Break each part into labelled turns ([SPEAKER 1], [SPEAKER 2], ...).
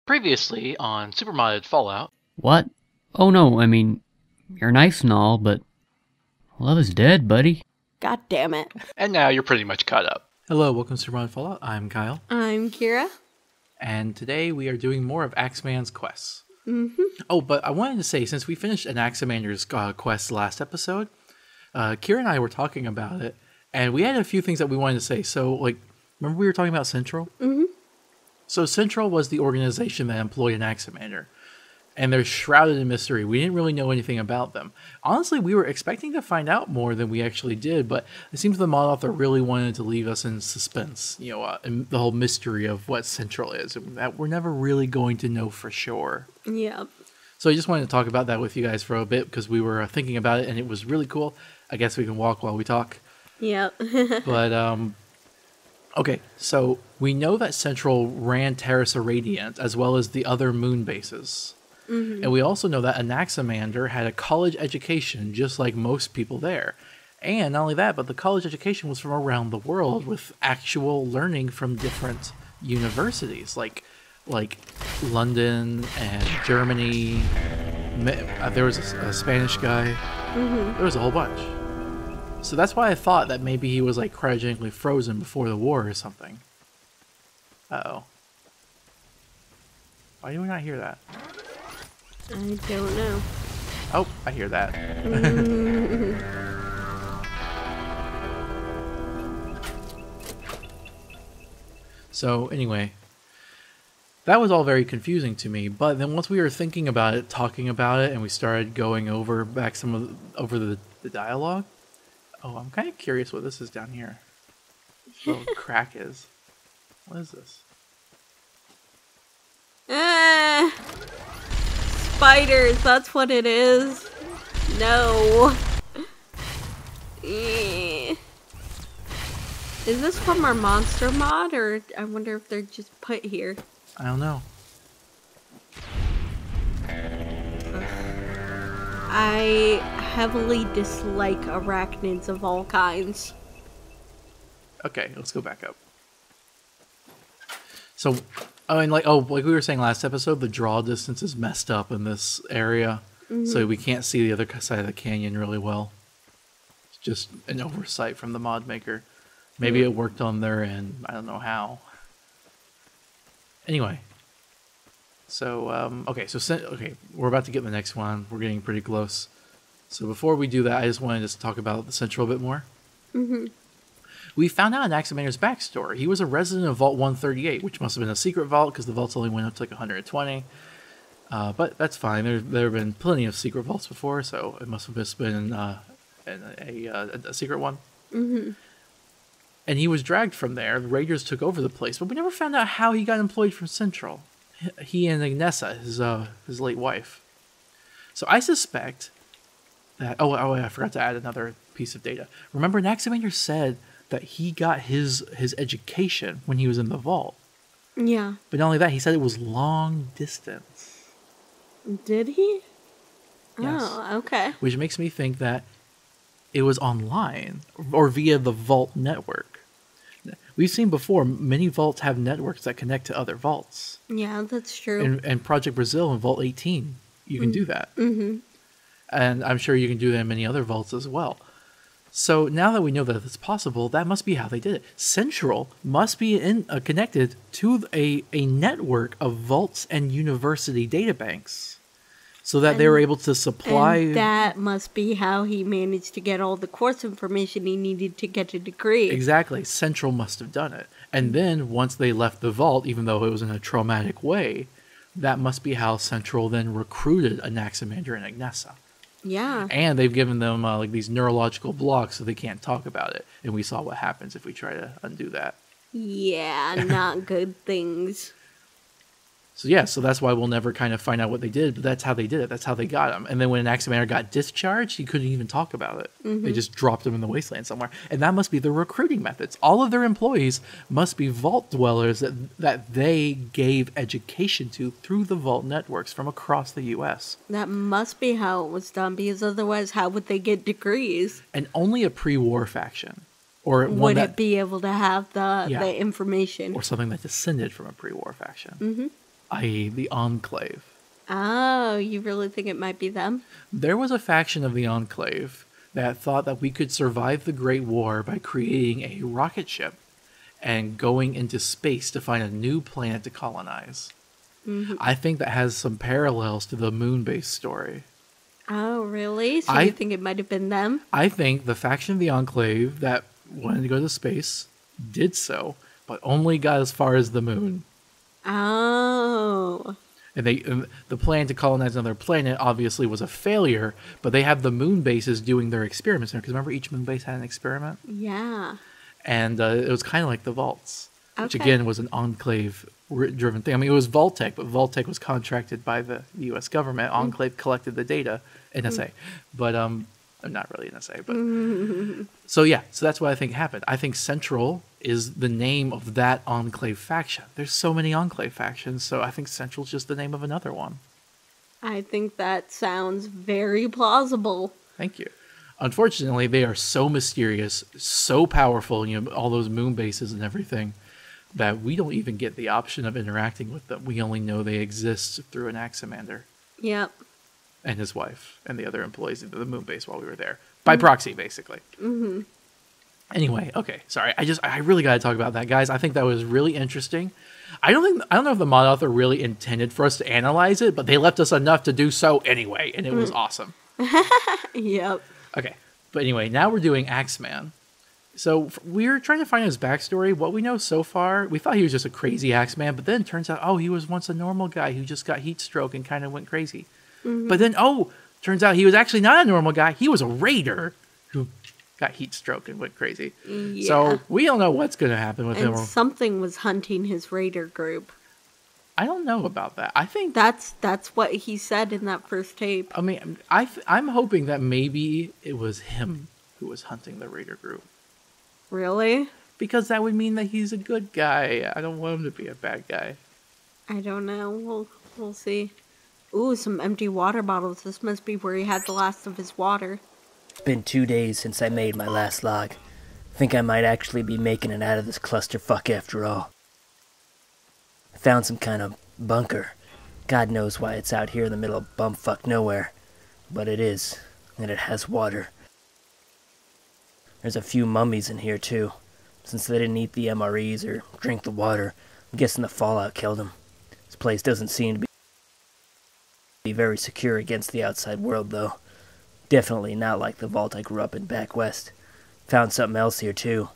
[SPEAKER 1] Previously on Super Modded Fallout.
[SPEAKER 2] What? Oh no, I mean, you're nice and all, but love is dead, buddy.
[SPEAKER 3] God damn it.
[SPEAKER 1] And now you're pretty much caught up.
[SPEAKER 4] Hello, welcome to Super Modded Fallout. I'm Kyle.
[SPEAKER 3] I'm Kira.
[SPEAKER 4] And today we are doing more of Axeman's quests.
[SPEAKER 3] Mm-hmm.
[SPEAKER 4] Oh, but I wanted to say, since we finished an Axemander's quest last episode, Kira and I were talking about it, and we had a few things that we wanted to say. So, remember we were talking about Central?
[SPEAKER 3] Mm-hmm.
[SPEAKER 4] So Central was the organization that employed an Axemander, and they're shrouded in mystery. We didn't really know anything about them. Honestly, we were expecting to find out more than we actually did, but it seems the mod author really wanted to leave us in suspense, and the whole mystery of what Central is, and that we're never really going to know for sure.
[SPEAKER 3] Yep.
[SPEAKER 4] So I just wanted to talk about that with you guys for a bit, because we were thinking about it, and it was really cool. I guess we can walk while we talk.
[SPEAKER 3] Yep.
[SPEAKER 4] But, okay, so we know that Central ran Terrace Radiant as well as the other moon bases. Mm-hmm. And we also know that Anaximander had a college education just like most people there. And not only that, but the college education was from around the world with actual learning from different universities like London and Germany. There was a Spanish guy. Mm-hmm. There was a whole bunch. So that's why I thought that maybe he was cryogenically frozen before the war or something. Uh-oh. Why do we not hear that?
[SPEAKER 3] I don't know.
[SPEAKER 4] Oh, I hear that. So anyway, that was all very confusing to me. But then once we were thinking about it, talking about it, and we started going over the dialogue. Oh, I'm kind of curious what this is down here. This little crack is. What is this?
[SPEAKER 3] Spiders, that's what it is. No. Is this from our monster mod, or I wonder if they're just put here?
[SPEAKER 4] I don't know.
[SPEAKER 3] I heavily dislike arachnids of all kinds.
[SPEAKER 4] Okay, let's go back up. So, like we were saying last episode, the draw distance is messed up in this area, so we can't see the other side of the canyon really well. It's just an oversight from the mod maker. Maybe it worked on their end. I don't know how. Anyway. So, okay, we're about to get the next one. We're getting pretty close. So before we do that, I just wanted to talk about the Central a bit more. Mm-hmm. We found out Anaximander's backstory. He was a resident of Vault 138, which must have been a secret vault because the vaults only went up to 120. But that's fine. There have been plenty of secret vaults before, so it must have just been a secret one. Mm-hmm. And he was dragged from there. The Raiders took over the place, but we never found out how he got employed from Central. He and Agnesa, his late wife. So I suspect that... Oh, I forgot to add another piece of data. Remember, Anaximander said that he got his education when he was in the vault.
[SPEAKER 3] Yeah.
[SPEAKER 4] But not only that, he said it was long distance.
[SPEAKER 3] Did he?
[SPEAKER 4] Yes.
[SPEAKER 3] Oh, okay.
[SPEAKER 4] Which makes me think that it was online or via the vault network. We've seen before, many vaults have networks that connect to other vaults.
[SPEAKER 3] Yeah, that's true.
[SPEAKER 4] And Project Brazil in Vault 18, you can do that. Mm-hmm. And I'm sure you can do that in many other vaults as well. So now that we know that it's possible, that must be how they did it. Central must be connected to a network of vaults and university databanks. So that they were able to supply...
[SPEAKER 3] And that must be how he managed to get all the course information he needed to get a degree.
[SPEAKER 4] Exactly. Central must have done it. And then, once they left the vault, even though it was in a traumatic way, that must be how Central then recruited Anaximander and Agnesa.
[SPEAKER 3] Yeah.
[SPEAKER 4] And they've given them these neurological blocks so they can't talk about it. And we saw what happens if we try to undo that.
[SPEAKER 3] Yeah, not good things.
[SPEAKER 4] So that's why we'll never kind of find out what they did, but that's how they did it. That's how they got him. And then when Anaximander got discharged, he couldn't even talk about it. Mm-hmm. They just dropped him in the wasteland somewhere. And that must be the recruiting methods. All of their employees must be vault dwellers that they gave education to through the vault networks from across the U.S.
[SPEAKER 3] That must be how it was done, because otherwise how would they get degrees?
[SPEAKER 4] And only a pre-war faction. Or one
[SPEAKER 3] would
[SPEAKER 4] that,
[SPEAKER 3] it be able to have the information?
[SPEAKER 4] Or something that descended from a pre-war faction.
[SPEAKER 3] Mm-hmm.
[SPEAKER 4] i.e. the Enclave.
[SPEAKER 3] Oh, you really think it might be them?
[SPEAKER 4] There was a faction of the Enclave that thought that we could survive the Great War by creating a rocket ship and going into space to find a new planet to colonize. I think that has some parallels to the moon base story.
[SPEAKER 3] Oh, really? So you think it might have been them?
[SPEAKER 4] I think the faction of the Enclave that wanted to go to space did so, but only got as far as the moon.
[SPEAKER 3] Oh.
[SPEAKER 4] And the plan to colonize another planet obviously was a failure, but they have the moon bases doing their experiments there. Because remember, each moon base had an experiment?
[SPEAKER 3] Yeah.
[SPEAKER 4] And it was kind of like the vaults, which
[SPEAKER 3] Okay.
[SPEAKER 4] again was an Enclave-driven thing. I mean, it was Vault-Tec, but Vault-Tec was contracted by the U.S. government. Enclave collected the data, NSA. But not really NSA, but... So yeah, so that's what I think happened. I think Central is the name of that Enclave faction. There's so many Enclave factions, so I think Central's just the name of another one.
[SPEAKER 3] I think that sounds very plausible.
[SPEAKER 4] Thank you. Unfortunately, they are so mysterious, so powerful, all those moon bases and everything, that we don't even get the option of interacting with them. We only know they exist through an Aximander
[SPEAKER 3] Yep.
[SPEAKER 4] and his wife and the other employees of the moon base while we were there. By proxy, basically. Mm-hmm. Anyway, okay, sorry. I really got to talk about that, guys. I think that was really interesting. I don't know if the mod author really intended for us to analyze it, but they left us enough to do so anyway, and it was awesome.
[SPEAKER 3] Yep.
[SPEAKER 4] Okay, but anyway, now we're doing Axeman. So we're trying to find his backstory. What we know so far, we thought he was just a crazy Axeman, but then it turns out, he was once a normal guy who just got heat stroke and kind of went crazy. But then, turns out he was actually not a normal guy. He was a raider who got heat stroke and went crazy.
[SPEAKER 3] Yeah.
[SPEAKER 4] So we don't know what's going to happen with him.
[SPEAKER 3] And something was hunting his raider group.
[SPEAKER 4] I don't know about that. I think
[SPEAKER 3] That's what he said in that first tape.
[SPEAKER 4] I mean, I'm hoping that maybe it was him who was hunting the raider group.
[SPEAKER 3] Really?
[SPEAKER 4] Because that would mean that he's a good guy. I don't want him to be a bad guy.
[SPEAKER 3] I don't know. We'll see. Ooh, some empty water bottles. This must be where he had the last of his water.
[SPEAKER 5] It's been 2 days since I made my last log. Think I might actually be making it out of this clusterfuck after all. I found some kind of bunker. God knows why it's out here in the middle of bumfuck nowhere. But it is, and it has water. There's a few mummies in here too. Since they didn't eat the MREs or drink the water, I'm guessing the fallout killed them. This place doesn't seem to be very secure against the outside world, though. Definitely not like the vault I grew up in back west. Found something else here, too.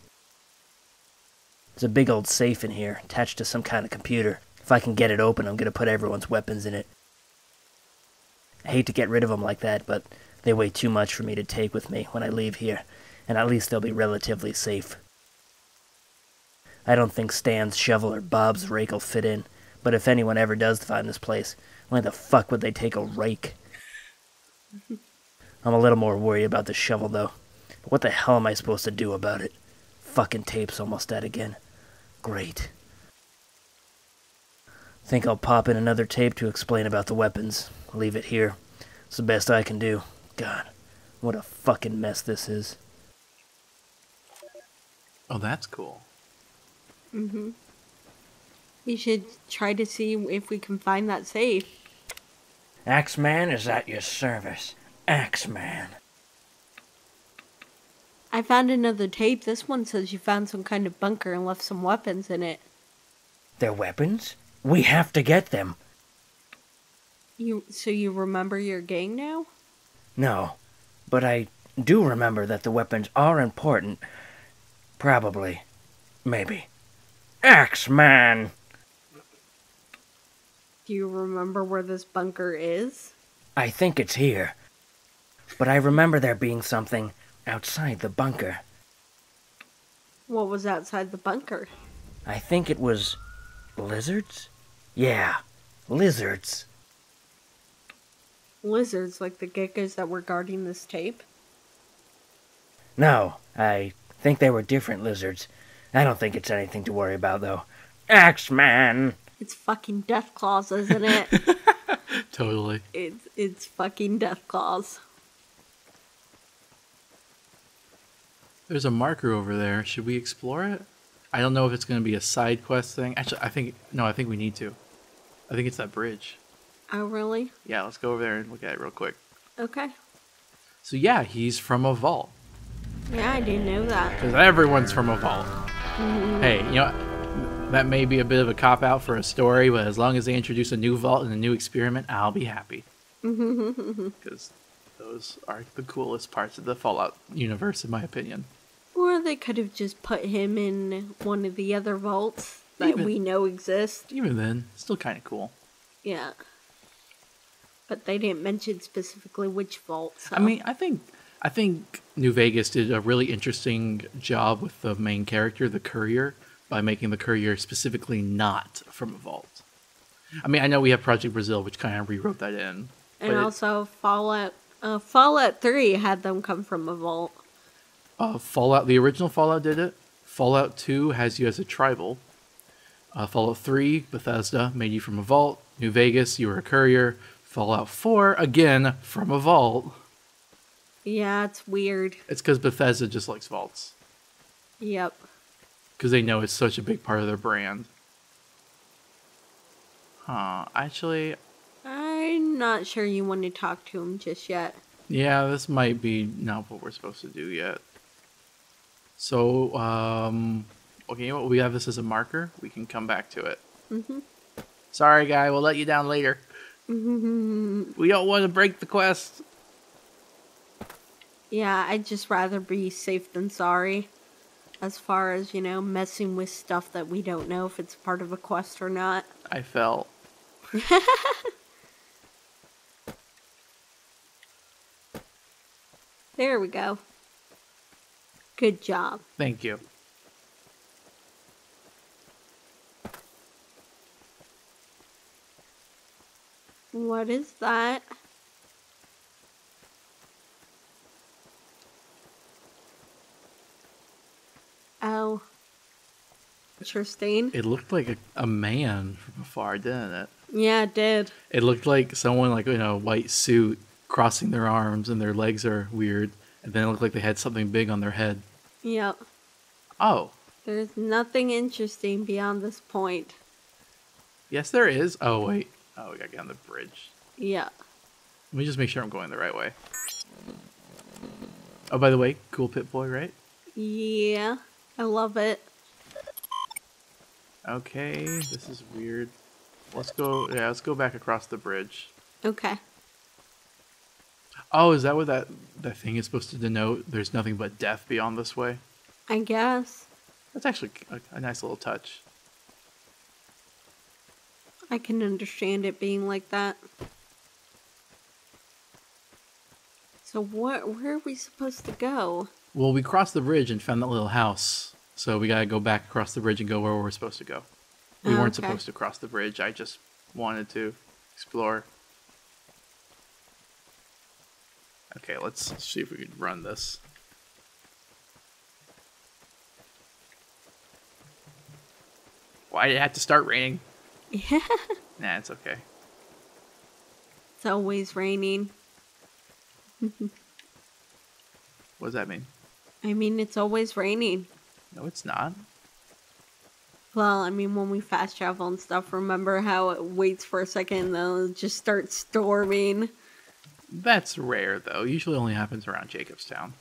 [SPEAKER 5] There's a big old safe in here, attached to some kind of computer. If I can get it open, I'm gonna put everyone's weapons in it. I hate to get rid of them like that, but they weigh too much for me to take with me when I leave here, and at least they'll be relatively safe. I don't think Stan's shovel or Bob's rake will fit in, but if anyone ever does find this place, why the fuck would they take a rake? I'm a little more worried about the shovel, though. What the hell am I supposed to do about it? Fucking tape's almost dead again. Great. Think I'll pop in another tape to explain about the weapons. Leave it here. It's the best I can do. God, what a fucking mess this is.
[SPEAKER 4] Oh, that's cool.
[SPEAKER 3] We should try to see if we can find that safe.
[SPEAKER 5] Axeman is at your service. Axeman.
[SPEAKER 3] I found another tape. This one says you found some kind of bunker and left some weapons in it.
[SPEAKER 5] Their weapons? We have to get them.
[SPEAKER 3] So you remember your gang now?
[SPEAKER 5] No, but I do remember that the weapons are important. Probably. Maybe. Axeman!
[SPEAKER 3] Do you remember where this bunker is?
[SPEAKER 5] I think it's here. But I remember there being something outside the bunker.
[SPEAKER 3] What was outside the bunker?
[SPEAKER 5] I think it was lizards? Yeah, lizards.
[SPEAKER 3] Lizards like the geckos that were guarding this tape?
[SPEAKER 5] No, I think they were different lizards. I don't think it's anything to worry about, though. Axeman!
[SPEAKER 3] It's fucking death claws, isn't it?
[SPEAKER 4] Totally.
[SPEAKER 3] It's fucking death claws.
[SPEAKER 4] There's a marker over there. Should we explore it? I don't know if it's going to be a side quest thing. Actually, I think we need to. I think it's that bridge.
[SPEAKER 3] Oh, really?
[SPEAKER 4] Yeah, let's go over there and look at it real quick.
[SPEAKER 3] Okay.
[SPEAKER 4] So yeah, he's from a vault.
[SPEAKER 3] Yeah, I didn't know that.
[SPEAKER 4] Because everyone's from a vault. Hey, you know, that may be a bit of a cop-out for a story, but as long as they introduce a new vault and a new experiment, I'll be happy. Because those are the coolest parts of the Fallout universe, in my opinion.
[SPEAKER 3] Or they could have just put him in one of the other vaults that we know exist.
[SPEAKER 4] Even then, still kind of cool.
[SPEAKER 3] Yeah. But they didn't mention specifically which vault. So.
[SPEAKER 4] I mean, I think New Vegas did a really interesting job with the main character, the courier, by making the courier specifically not from a vault. I mean, I know we have Project Brazil, which kind of rewrote that in.
[SPEAKER 3] And also Fallout 3 had them come from a vault.
[SPEAKER 4] Fallout, the original Fallout did it. Fallout 2 has you as a tribal. Fallout 3, Bethesda, made you from a vault. New Vegas, you were a courier. Fallout 4, again, from a vault.
[SPEAKER 3] Yeah, it's weird.
[SPEAKER 4] It's because Bethesda just likes vaults.
[SPEAKER 3] Yep.
[SPEAKER 4] Because they know it's such a big part of their brand. Huh, actually...
[SPEAKER 3] I'm not sure you want to talk to him just yet.
[SPEAKER 4] Yeah, this might be not what we're supposed to do yet. So, okay, you know what? We have this as a marker. We can come back to it. Sorry, guy. We'll let you down later. We don't want to break the quest.
[SPEAKER 3] Yeah, I'd just rather be safe than sorry. As far as, you know, messing with stuff that we don't know if it's part of a quest or not.
[SPEAKER 4] I fell.
[SPEAKER 3] There we go. Good job.
[SPEAKER 4] Thank you.
[SPEAKER 3] What is that? Oh. Interesting.
[SPEAKER 4] It looked like a man from afar, didn't it?
[SPEAKER 3] Yeah, it did.
[SPEAKER 4] It looked like someone like in a white suit crossing their arms and their legs are weird. And then it looked like they had something big on their head.
[SPEAKER 3] Yep.
[SPEAKER 4] Oh.
[SPEAKER 3] There's nothing interesting beyond this point.
[SPEAKER 4] Yes, there is. Oh, wait. Oh, we gotta get on the bridge.
[SPEAKER 3] Yeah.
[SPEAKER 4] Let me just make sure I'm going the right way. Oh, by the way, cool Pip-Boy, right?
[SPEAKER 3] Yeah. I love it.
[SPEAKER 4] Okay, this is weird. Let's go back across the bridge.
[SPEAKER 3] Okay.
[SPEAKER 4] Oh, is that what that thing is supposed to denote? There's nothing but death beyond this way?
[SPEAKER 3] I guess.
[SPEAKER 4] That's actually a nice little touch.
[SPEAKER 3] I can understand it being like that. So where are we supposed to go?
[SPEAKER 4] Well, we crossed the bridge and found that little house. So we gotta go back across the bridge and go where we're supposed to go. We weren't supposed to cross the bridge. I just wanted to explore. Okay, let's see if we can run this. Why did it have to start raining?
[SPEAKER 3] Yeah.
[SPEAKER 4] Nah, it's okay.
[SPEAKER 3] It's always raining.
[SPEAKER 4] What does that mean?
[SPEAKER 3] I mean, it's always raining.
[SPEAKER 4] No, it's not.
[SPEAKER 3] Well, I mean, when we fast travel and stuff, remember how it waits for a second and then it just starts storming?
[SPEAKER 4] That's rare, though. Usually only happens around Jacobstown.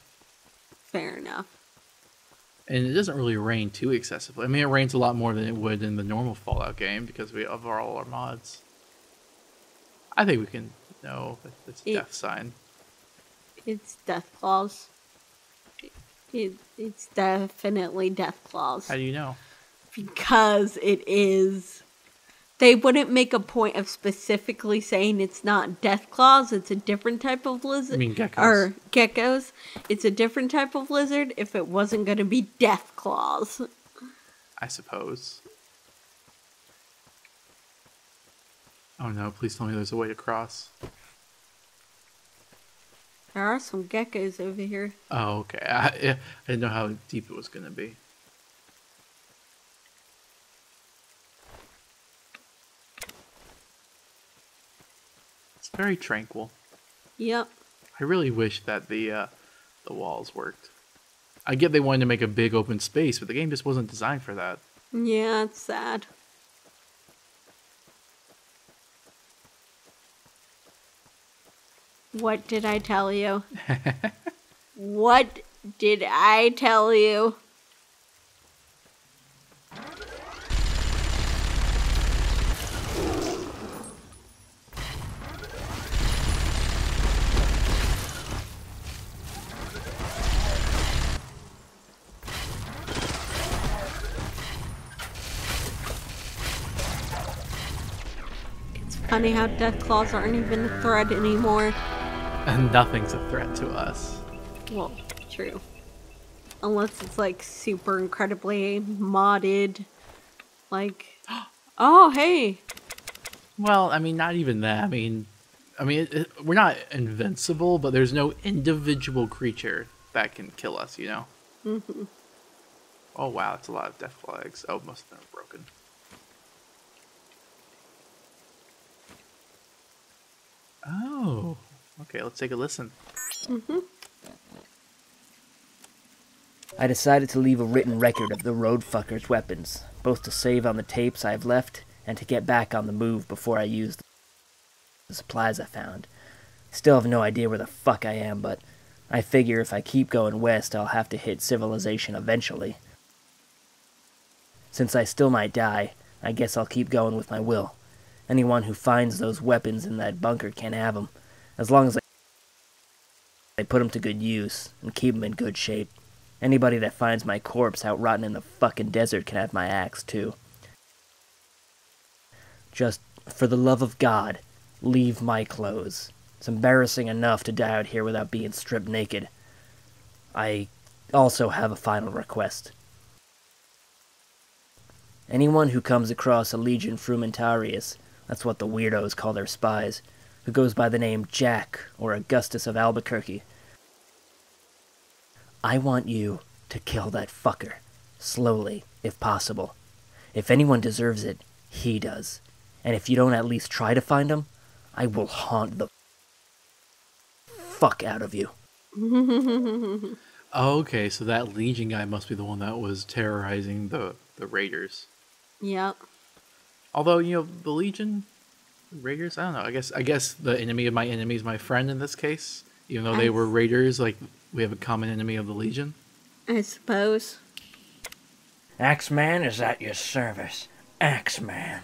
[SPEAKER 3] Fair enough.
[SPEAKER 4] And it doesn't really rain too excessively. I mean, it rains a lot more than it would in the normal Fallout game because we have all our mods. I think we can know that it's death sign.
[SPEAKER 3] It's death claws. It's definitely death claws.
[SPEAKER 4] How do you know?
[SPEAKER 3] Because it is. They wouldn't make a point of specifically saying it's not death claws. It's a different type of lizard.
[SPEAKER 4] I mean geckos.
[SPEAKER 3] Or geckos. It's a different type of lizard if it wasn't going to be death claws.
[SPEAKER 4] I suppose. Oh no, please tell me there's a way to cross.
[SPEAKER 3] There are some geckos over here.
[SPEAKER 4] Oh, okay. I didn't know how deep it was going to be. It's very tranquil.
[SPEAKER 3] Yep.
[SPEAKER 4] I really wish that the walls worked. I get they wanted to make a big open space, but the game just wasn't designed for that.
[SPEAKER 3] Yeah, it's sad. What did I tell you? What did I tell you? It's funny how Deathclaws aren't even a threat anymore.
[SPEAKER 4] And nothing's a threat to us.
[SPEAKER 3] Well, true. Unless it's like super incredibly modded. Like, oh, hey.
[SPEAKER 4] Well, I mean, not even that. I mean, we're not invincible, but there's no individual creature that can kill us, you know?
[SPEAKER 3] Mm-hmm.
[SPEAKER 4] Oh, wow, that's a lot of death flags. Oh, most of them are broken. Oh, okay, let's take a listen.
[SPEAKER 3] Mm-hmm.
[SPEAKER 5] I decided to leave a written record of the road fuckers' weapons, both to save on the tapes I've left and to get back on the move before I use the supplies I found. Still have no idea where the fuck I am, but I figure if I keep going west, I'll have to hit civilization eventually. Since I still might die, I guess I'll keep going with my will. Anyone who finds those weapons in that bunker can have them, as long as I put them to good use and keep them in good shape. Anybody that finds my corpse out rotting in the fucking desert can have my axe, too. Just, for the love of God, leave my clothes. It's embarrassing enough to die out here without being stripped naked. I also have a final request. Anyone who comes across a Legion Frumentarius, that's what the weirdos call their spies, who goes by the name Jack or Augustus of Albuquerque, I want you to kill that fucker. Slowly, if possible. If anyone deserves it, he does. And if you don't at least try to find him, I will haunt the fuck out of you.
[SPEAKER 4] Okay, so that Legion guy must be the one that was terrorizing the Raiders.
[SPEAKER 3] Yep.
[SPEAKER 4] Although, you know, the Legion, Raiders, I don't know. I guess the enemy of my enemy is my friend in this case. Even though they were Raiders, like, we have a common enemy of the Legion.
[SPEAKER 3] I suppose.
[SPEAKER 5] Axeman is at your service. Axeman.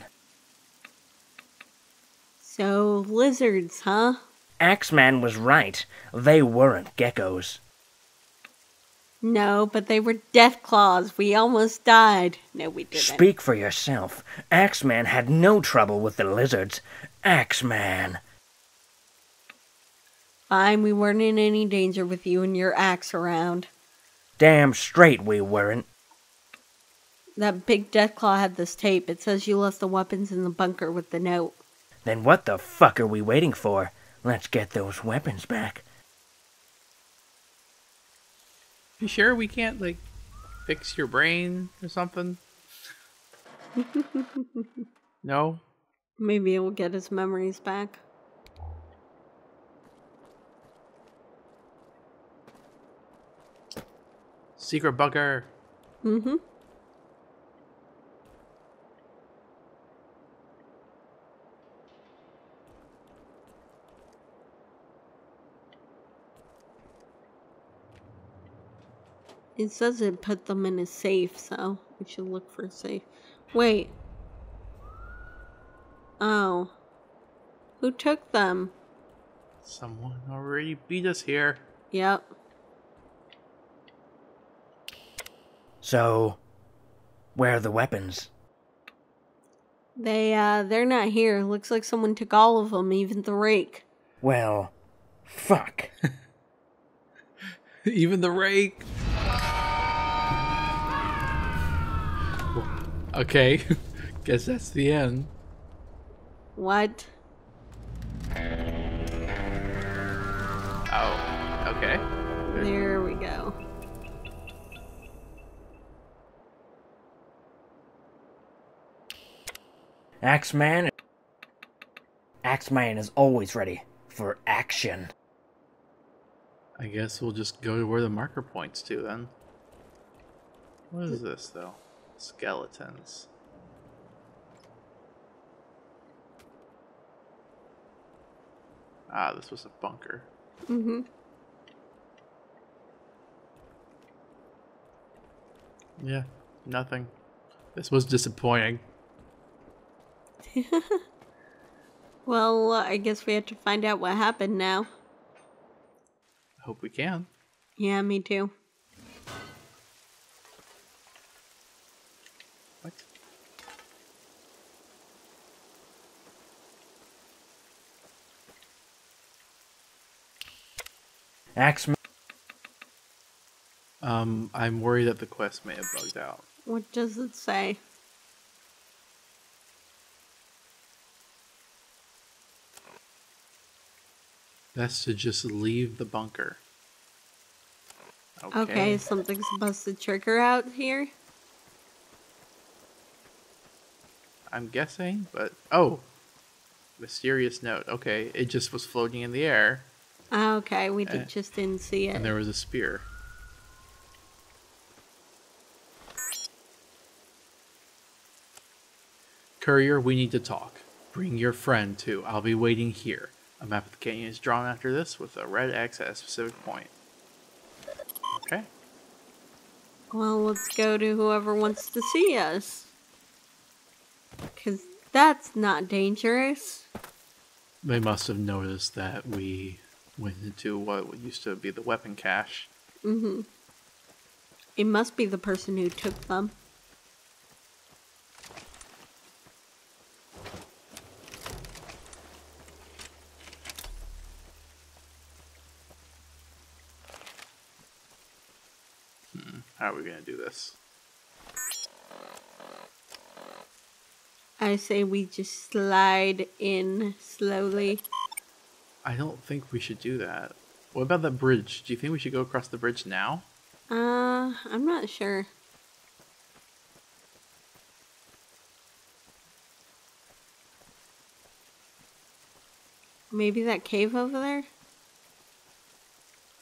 [SPEAKER 3] So, lizards, huh?
[SPEAKER 5] Axeman was right. They weren't geckos.
[SPEAKER 3] No, but they were Deathclaws. We almost died. No, we didn't.
[SPEAKER 5] Speak for yourself. Axeman had no trouble with the lizards. Axeman.
[SPEAKER 3] Fine, we weren't in any danger with you and your axe around.
[SPEAKER 5] Damn straight we weren't.
[SPEAKER 3] That big Deathclaw had this tape. It says you left the weapons in the bunker with the note.
[SPEAKER 5] Then what the fuck are we waiting for? Let's get those weapons back.
[SPEAKER 4] You sure we can't, like, fix your brain or something? No?
[SPEAKER 3] Maybe it will get his memories back.
[SPEAKER 4] Secret bunker.
[SPEAKER 3] Mm-hmm. It says it put them in a safe, so we should look for a safe. Wait. Oh. Who took them?
[SPEAKER 4] Someone already beat us here.
[SPEAKER 3] Yep.
[SPEAKER 5] So, where are the weapons?
[SPEAKER 3] They're not here. Looks like someone took all of them, even the rake.
[SPEAKER 5] Well, fuck.
[SPEAKER 4] Even the rake. Okay. Guess that's the end.
[SPEAKER 3] What?
[SPEAKER 4] Oh, okay.
[SPEAKER 3] There we go.
[SPEAKER 5] Axeman is always ready for action.
[SPEAKER 4] I guess we'll just go to where the marker points to then. What is this, though? Skeletons. Ah, this was a bunker.
[SPEAKER 3] Mm-hmm.
[SPEAKER 4] Yeah, nothing. This was disappointing.
[SPEAKER 3] Well, I guess we have to find out what happened now.
[SPEAKER 4] I hope we can.
[SPEAKER 3] Yeah, me too.
[SPEAKER 4] What?
[SPEAKER 5] Axe.
[SPEAKER 4] I'm worried that the quest may have bugged out.
[SPEAKER 3] What does it say?
[SPEAKER 4] Best to just leave the bunker.
[SPEAKER 3] Okay, something's supposed to trigger out here.
[SPEAKER 4] I'm guessing, but oh, mysterious note. Okay, it just was floating in the air,
[SPEAKER 3] Okay, we just didn't see it.
[SPEAKER 4] and there was a spear. Courier, we need to talk. Bring your friend too. I'll be waiting here. A map of the canyon is drawn after this with a red X at a specific point. Okay.
[SPEAKER 3] Well, let's go to whoever wants to see us. Because that's not dangerous.
[SPEAKER 4] They must have noticed that we went into what used to be the weapon cache.
[SPEAKER 3] Mm-hmm. It must be the person who took them.
[SPEAKER 4] How are we going to do this?
[SPEAKER 3] I say we just slide in slowly.
[SPEAKER 4] I don't think we should do that. What about that bridge? Do you think we should go across the bridge now?
[SPEAKER 3] I'm not sure. Maybe that cave over there?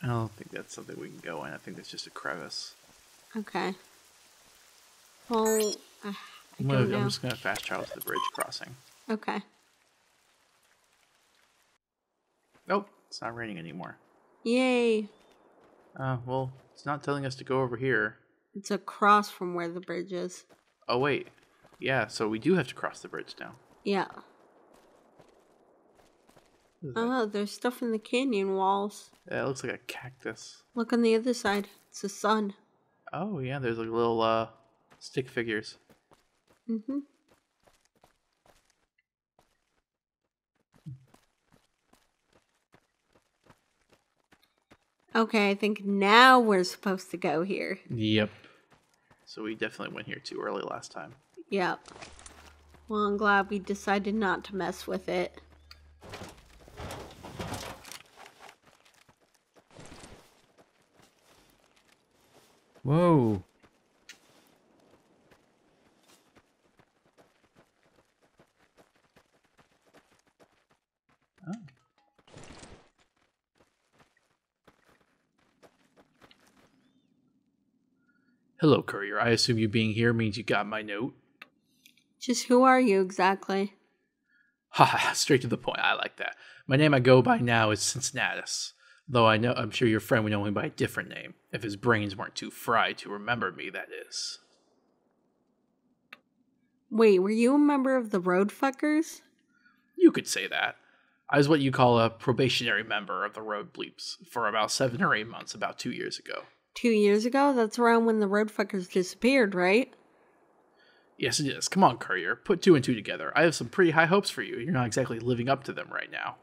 [SPEAKER 4] I don't think that's something we can go in. I think that's just a crevice.
[SPEAKER 3] Okay. Well, I don't know.
[SPEAKER 4] I'm just going to fast travel to the bridge crossing.
[SPEAKER 3] Okay.
[SPEAKER 4] Nope, it's not raining anymore.
[SPEAKER 3] Yay.
[SPEAKER 4] Well, it's not telling us to go over here.
[SPEAKER 3] It's across from where the bridge is.
[SPEAKER 4] Oh, wait. Yeah, so we do have to cross the bridge now.
[SPEAKER 3] Yeah. Oh, there's stuff in the canyon walls.
[SPEAKER 4] Yeah, it looks like a cactus.
[SPEAKER 3] Look on the other side. It's the sun.
[SPEAKER 4] Oh, yeah, there's like little, stick figures.
[SPEAKER 3] Mm-hmm. Okay, I think now we're supposed to go here.
[SPEAKER 4] Yep. So we definitely went here too early last time.
[SPEAKER 3] Yep. Well, I'm glad we decided not to mess with it.
[SPEAKER 2] Whoa.
[SPEAKER 4] Oh. Hello, courier. I assume you being here means you got my note.
[SPEAKER 3] Just who are you exactly?
[SPEAKER 4] Haha, straight to the point. I like that. My name I go by now is Cincinatus. Though I'm sure your friend would know me by a different name. If his brains weren't too fried to remember me, that is.
[SPEAKER 3] Wait, were you a member of the Road Fuckers?
[SPEAKER 4] You could say that. I was what you call a probationary member of the Road Bleeps for about 7 or 8 months, about 2 years ago.
[SPEAKER 3] 2 years ago? That's around when the Road Fuckers disappeared, right?
[SPEAKER 4] Yes, it is. Come on, courier. Put 2 and 2 together. I have some pretty high hopes for you. You're not exactly living up to them right now.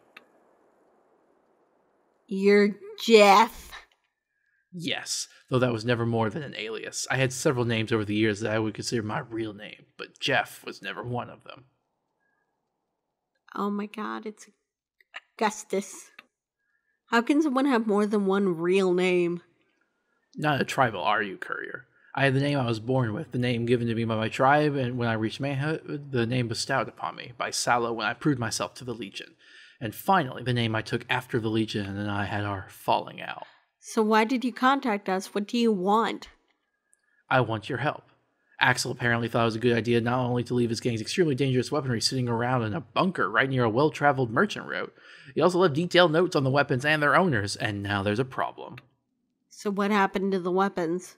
[SPEAKER 3] You're Jeff.
[SPEAKER 4] Yes, though that was never more than an alias. I had several names over the years that I would consider my real name, but Jeff was never one of them.
[SPEAKER 3] Oh my god, it's Augustus. How can someone have more than one real name?
[SPEAKER 4] Not a tribal, are you, courier? I had the name I was born with, the name given to me by my tribe, and when I reached manhood, the name bestowed upon me by Salo when I proved myself to the Legion. And finally, the name I took after the Legion and I had our falling out.
[SPEAKER 3] So why did you contact us? What do you want?
[SPEAKER 4] I want your help. Axel apparently thought it was a good idea not only to leave his gang's extremely dangerous weaponry sitting around in a bunker right near a well-traveled merchant route, he also left detailed notes on the weapons and their owners, and now there's a problem.
[SPEAKER 3] So what happened to the weapons?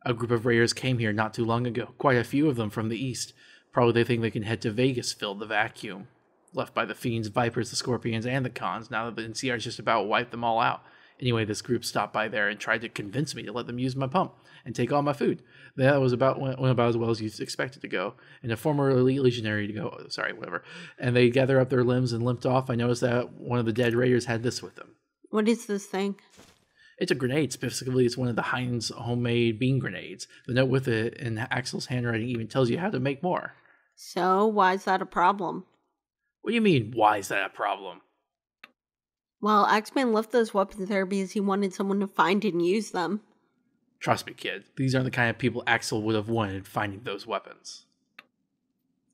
[SPEAKER 4] A group of raiders came here not too long ago, quite a few of them from the east. Probably they think they can head to Vegas, fill the vacuum left by the fiends, vipers, the scorpions, and the cons, now that the NCR's just about wiped them all out. Anyway, this group stopped by there and tried to convince me to let them use my pump and take all my food. That was went about as well as you expected to go. And a former elite legionary to go, whatever. And they gather up their limbs and limped off. I noticed that one of the dead raiders had this with them.
[SPEAKER 3] What is this thing?
[SPEAKER 4] It's a grenade. Specifically, it's one of the Heinz homemade bean grenades. The note with it in Axel's handwriting even tells you how to make more.
[SPEAKER 3] So, why is that a problem?
[SPEAKER 4] What do you mean, why is that a problem?
[SPEAKER 3] Well, Axeman left those weapons there because he wanted someone to find and use them.
[SPEAKER 4] Trust me, kid. These aren't the kind of people Axel would have wanted finding those weapons.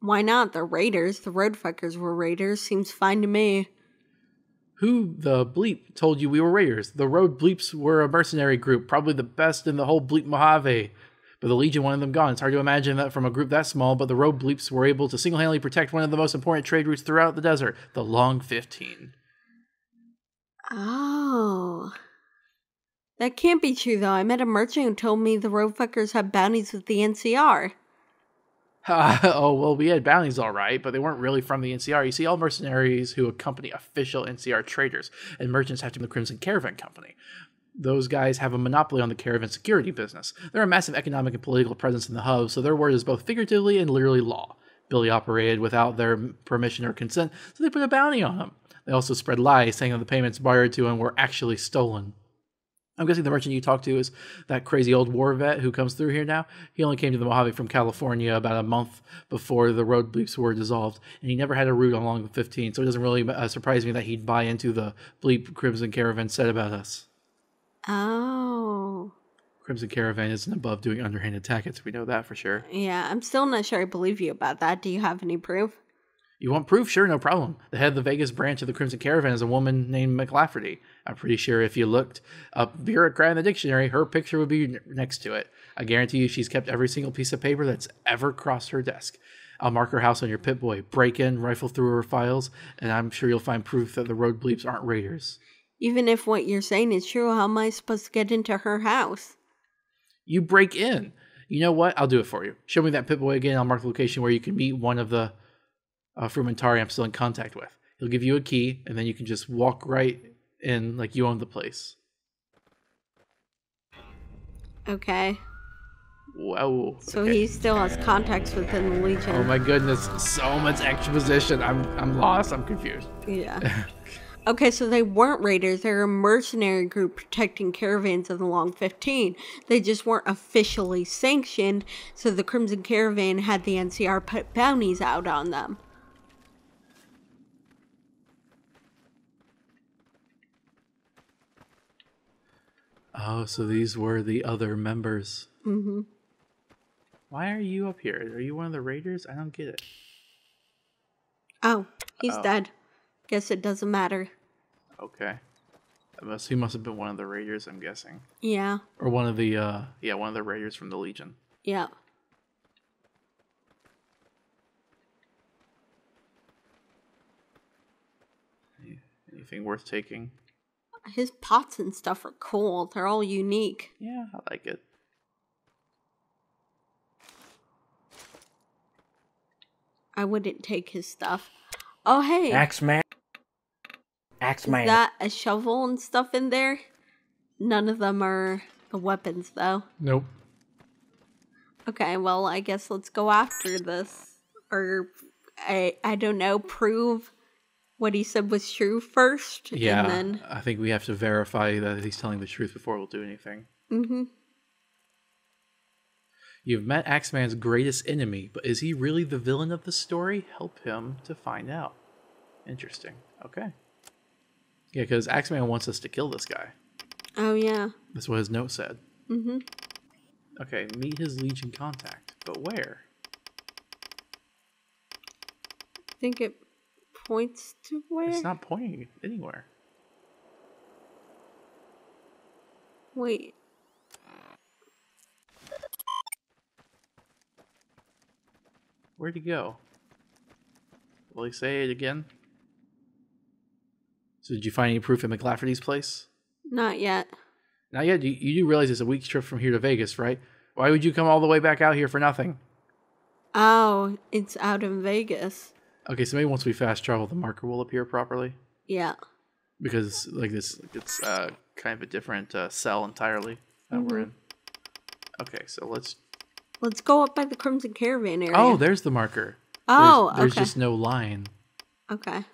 [SPEAKER 3] Why not? They're raiders. The road fuckers were raiders. Seems fine to me.
[SPEAKER 4] Who the bleep told you we were raiders? The road bleeps were a mercenary group, probably the best in the whole bleep Mojave. But the Legion wanted them gone. It's hard to imagine that from a group that small, but the road bleeps were able to single-handedly protect one of the most important trade routes throughout the desert, the Long 15.
[SPEAKER 3] Oh. That can't be true, though. I met a merchant who told me the road fuckers had bounties with the NCR.
[SPEAKER 4] Oh, well, we had bounties all right, but they weren't really from the NCR. You see, all mercenaries who accompany official NCR traders and merchants have to be the Crimson Caravan Company. Those guys have a monopoly on the caravan security business. They're a massive economic and political presence in the hub, so their word is both figuratively and literally law. Billy operated without their permission or consent, so they put a bounty on him. They also spread lies saying that the payments bartered to him were actually stolen. I'm guessing the merchant you talked to is that crazy old war vet who comes through here now. He only came to the Mojave from California about a month before the road bleeps were dissolved, and he never had a route along the 15, so it doesn't really surprise me that he'd buy into the bleep Crimson Caravan said about us.
[SPEAKER 3] Oh.
[SPEAKER 4] Crimson Caravan isn't above doing underhanded tactics, we know that for sure.
[SPEAKER 3] Yeah, I'm still not sure I believe you about that. Do you have any proof?
[SPEAKER 4] You want proof? Sure, no problem. The head of the Vegas branch of the Crimson Caravan is a woman named McLafferty. I'm pretty sure if you looked up bureaucrat in the dictionary, her picture would be next to it. I guarantee you she's kept every single piece of paper that's ever crossed her desk. I'll mark her house on your Pip-Boy, break in, rifle through her files, and I'm sure you'll find proof that the road bleeps aren't raiders.
[SPEAKER 3] Even if what you're saying is true, how am I supposed to get into her house?
[SPEAKER 4] You break in. You know what? I'll do it for you. Show me that Pip-Boy again. I'll mark the location where you can meet one of the Frumentari I'm still in contact with. He'll give you a key, and then you can just walk right in like you own the place.
[SPEAKER 3] Okay.
[SPEAKER 4] Whoa.
[SPEAKER 3] So
[SPEAKER 4] okay.
[SPEAKER 3] he still has contacts within the Legion.
[SPEAKER 4] Oh my goodness, so much exposition. I'm lost. I'm confused.
[SPEAKER 3] Yeah. Okay, so they weren't raiders. They were a mercenary group protecting caravans of the Long 15. They just weren't officially sanctioned, so the Crimson Caravan had the NCR put bounties out on them.
[SPEAKER 4] Oh, so these were the other members.
[SPEAKER 3] Mm-hmm.
[SPEAKER 4] Why are you up here? Are you one of the raiders? I don't get it.
[SPEAKER 3] Oh, he's dead. Guess it doesn't matter.
[SPEAKER 4] Okay. He must have been one of the raiders, I'm guessing.
[SPEAKER 3] Yeah.
[SPEAKER 4] Or one of the one of the raiders from the Legion.
[SPEAKER 3] Yeah.
[SPEAKER 4] Anything worth taking?
[SPEAKER 3] His pots and stuff are cool. They're all unique.
[SPEAKER 4] Yeah, I like it.
[SPEAKER 3] I wouldn't take his stuff. Oh, hey.
[SPEAKER 5] Axeman.
[SPEAKER 3] Is that a shovel and stuff in there? None of them are the weapons, though.
[SPEAKER 4] Nope.
[SPEAKER 3] Okay, well, I guess let's go after this. Or, I don't know, prove what he said was true first.
[SPEAKER 4] Yeah,
[SPEAKER 3] and then...
[SPEAKER 4] I think we have to verify that he's telling the truth before we'll do anything.
[SPEAKER 3] Mm-hmm.
[SPEAKER 4] You've met Axeman's greatest enemy, but is he really the villain of the story? Help him to find out. Interesting. Okay. Yeah, because Axeman wants us to kill this guy.
[SPEAKER 3] Oh, yeah.
[SPEAKER 4] That's what his note said.
[SPEAKER 3] Mm-hmm.
[SPEAKER 4] Okay, meet his Legion contact. But where?
[SPEAKER 3] I think it points to where?
[SPEAKER 4] It's not pointing anywhere.
[SPEAKER 3] Wait.
[SPEAKER 4] Where'd he go? Will he say it again? So did you find any proof at McLafferty's place?
[SPEAKER 3] Not yet.
[SPEAKER 4] Not yet. You do realize it's a week's trip from here to Vegas, right? Why would you come all the way back out here for nothing?
[SPEAKER 3] Oh, it's out in Vegas.
[SPEAKER 4] Okay, so maybe once we fast travel, the marker will appear properly.
[SPEAKER 3] Yeah.
[SPEAKER 4] Because it's kind of a different cell entirely that we're in. Okay, so let's
[SPEAKER 3] go up by the Crimson Caravan area.
[SPEAKER 4] Oh, there's the marker.
[SPEAKER 3] Oh,
[SPEAKER 4] there's
[SPEAKER 3] okay.
[SPEAKER 4] just no line.
[SPEAKER 3] Okay.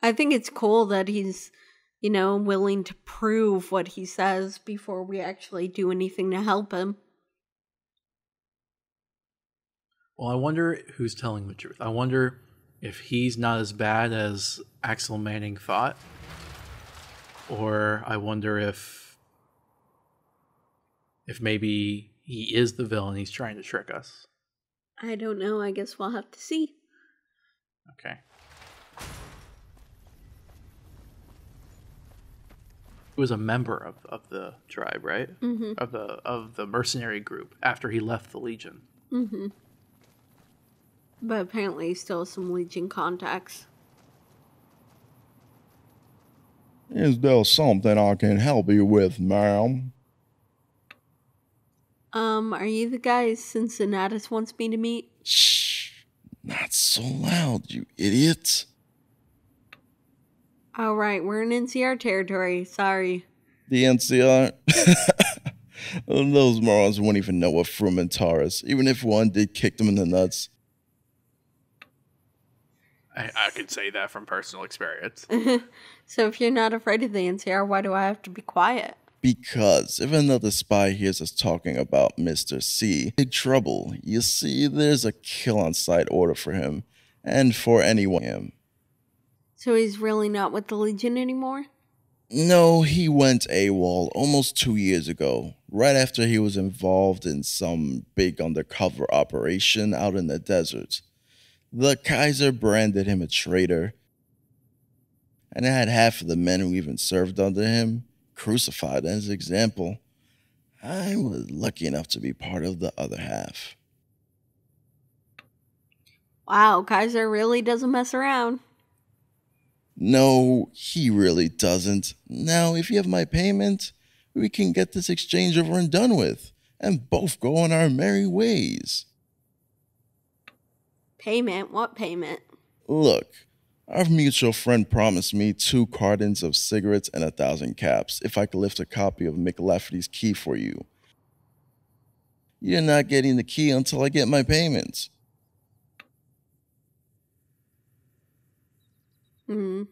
[SPEAKER 3] I think it's cool that he's, willing to prove what he says before we actually do anything to help him.
[SPEAKER 4] Well, I wonder who's telling the truth. I wonder if he's not as bad as Axel Manning thought. Or I wonder if maybe he is the villain, he's trying to trick us.
[SPEAKER 3] I don't know. I guess we'll have to see.
[SPEAKER 4] Okay. He was a member of the tribe, right? Mm-hmm. Of the mercenary group after he left the Legion.
[SPEAKER 3] Mm-hmm. But apparently still some Legion contacts.
[SPEAKER 6] Is there something I can help you with, ma'am?
[SPEAKER 3] Are you the guy Cincinatus wants me to meet?
[SPEAKER 6] Shh! Not so loud, you idiot.
[SPEAKER 3] All right, we're in NCR territory. Sorry.
[SPEAKER 6] The NCR? Those morons wouldn't even know what Frumentar is, even if one did kick them in the nuts.
[SPEAKER 4] I could say that from personal experience.
[SPEAKER 3] So if you're not afraid of the NCR, why do I have to be quiet?
[SPEAKER 6] Because if another spy hears us talking about Mr. C, big trouble. You see, there's a kill-on-sight order for him, and for anyone.
[SPEAKER 3] So he's really not with the Legion anymore?
[SPEAKER 6] No, he went AWOL almost 2 years ago, right after he was involved in some big undercover operation out in the desert. The Kaiser branded him a traitor, and had half of the men who even served under him crucified as example. I was lucky enough to be part of the other half.
[SPEAKER 3] Wow, Kaiser really doesn't mess around.
[SPEAKER 6] No, he really doesn't. Now, if you have my payment, we can get this exchange over and done with, and both go on our merry ways.
[SPEAKER 3] Payment? What payment?
[SPEAKER 6] Look, our mutual friend promised me 2 cartons of cigarettes and 1,000 caps if I could lift a copy of McLafferty's key for you. You're not getting the key until I get my payments.
[SPEAKER 3] Hmm.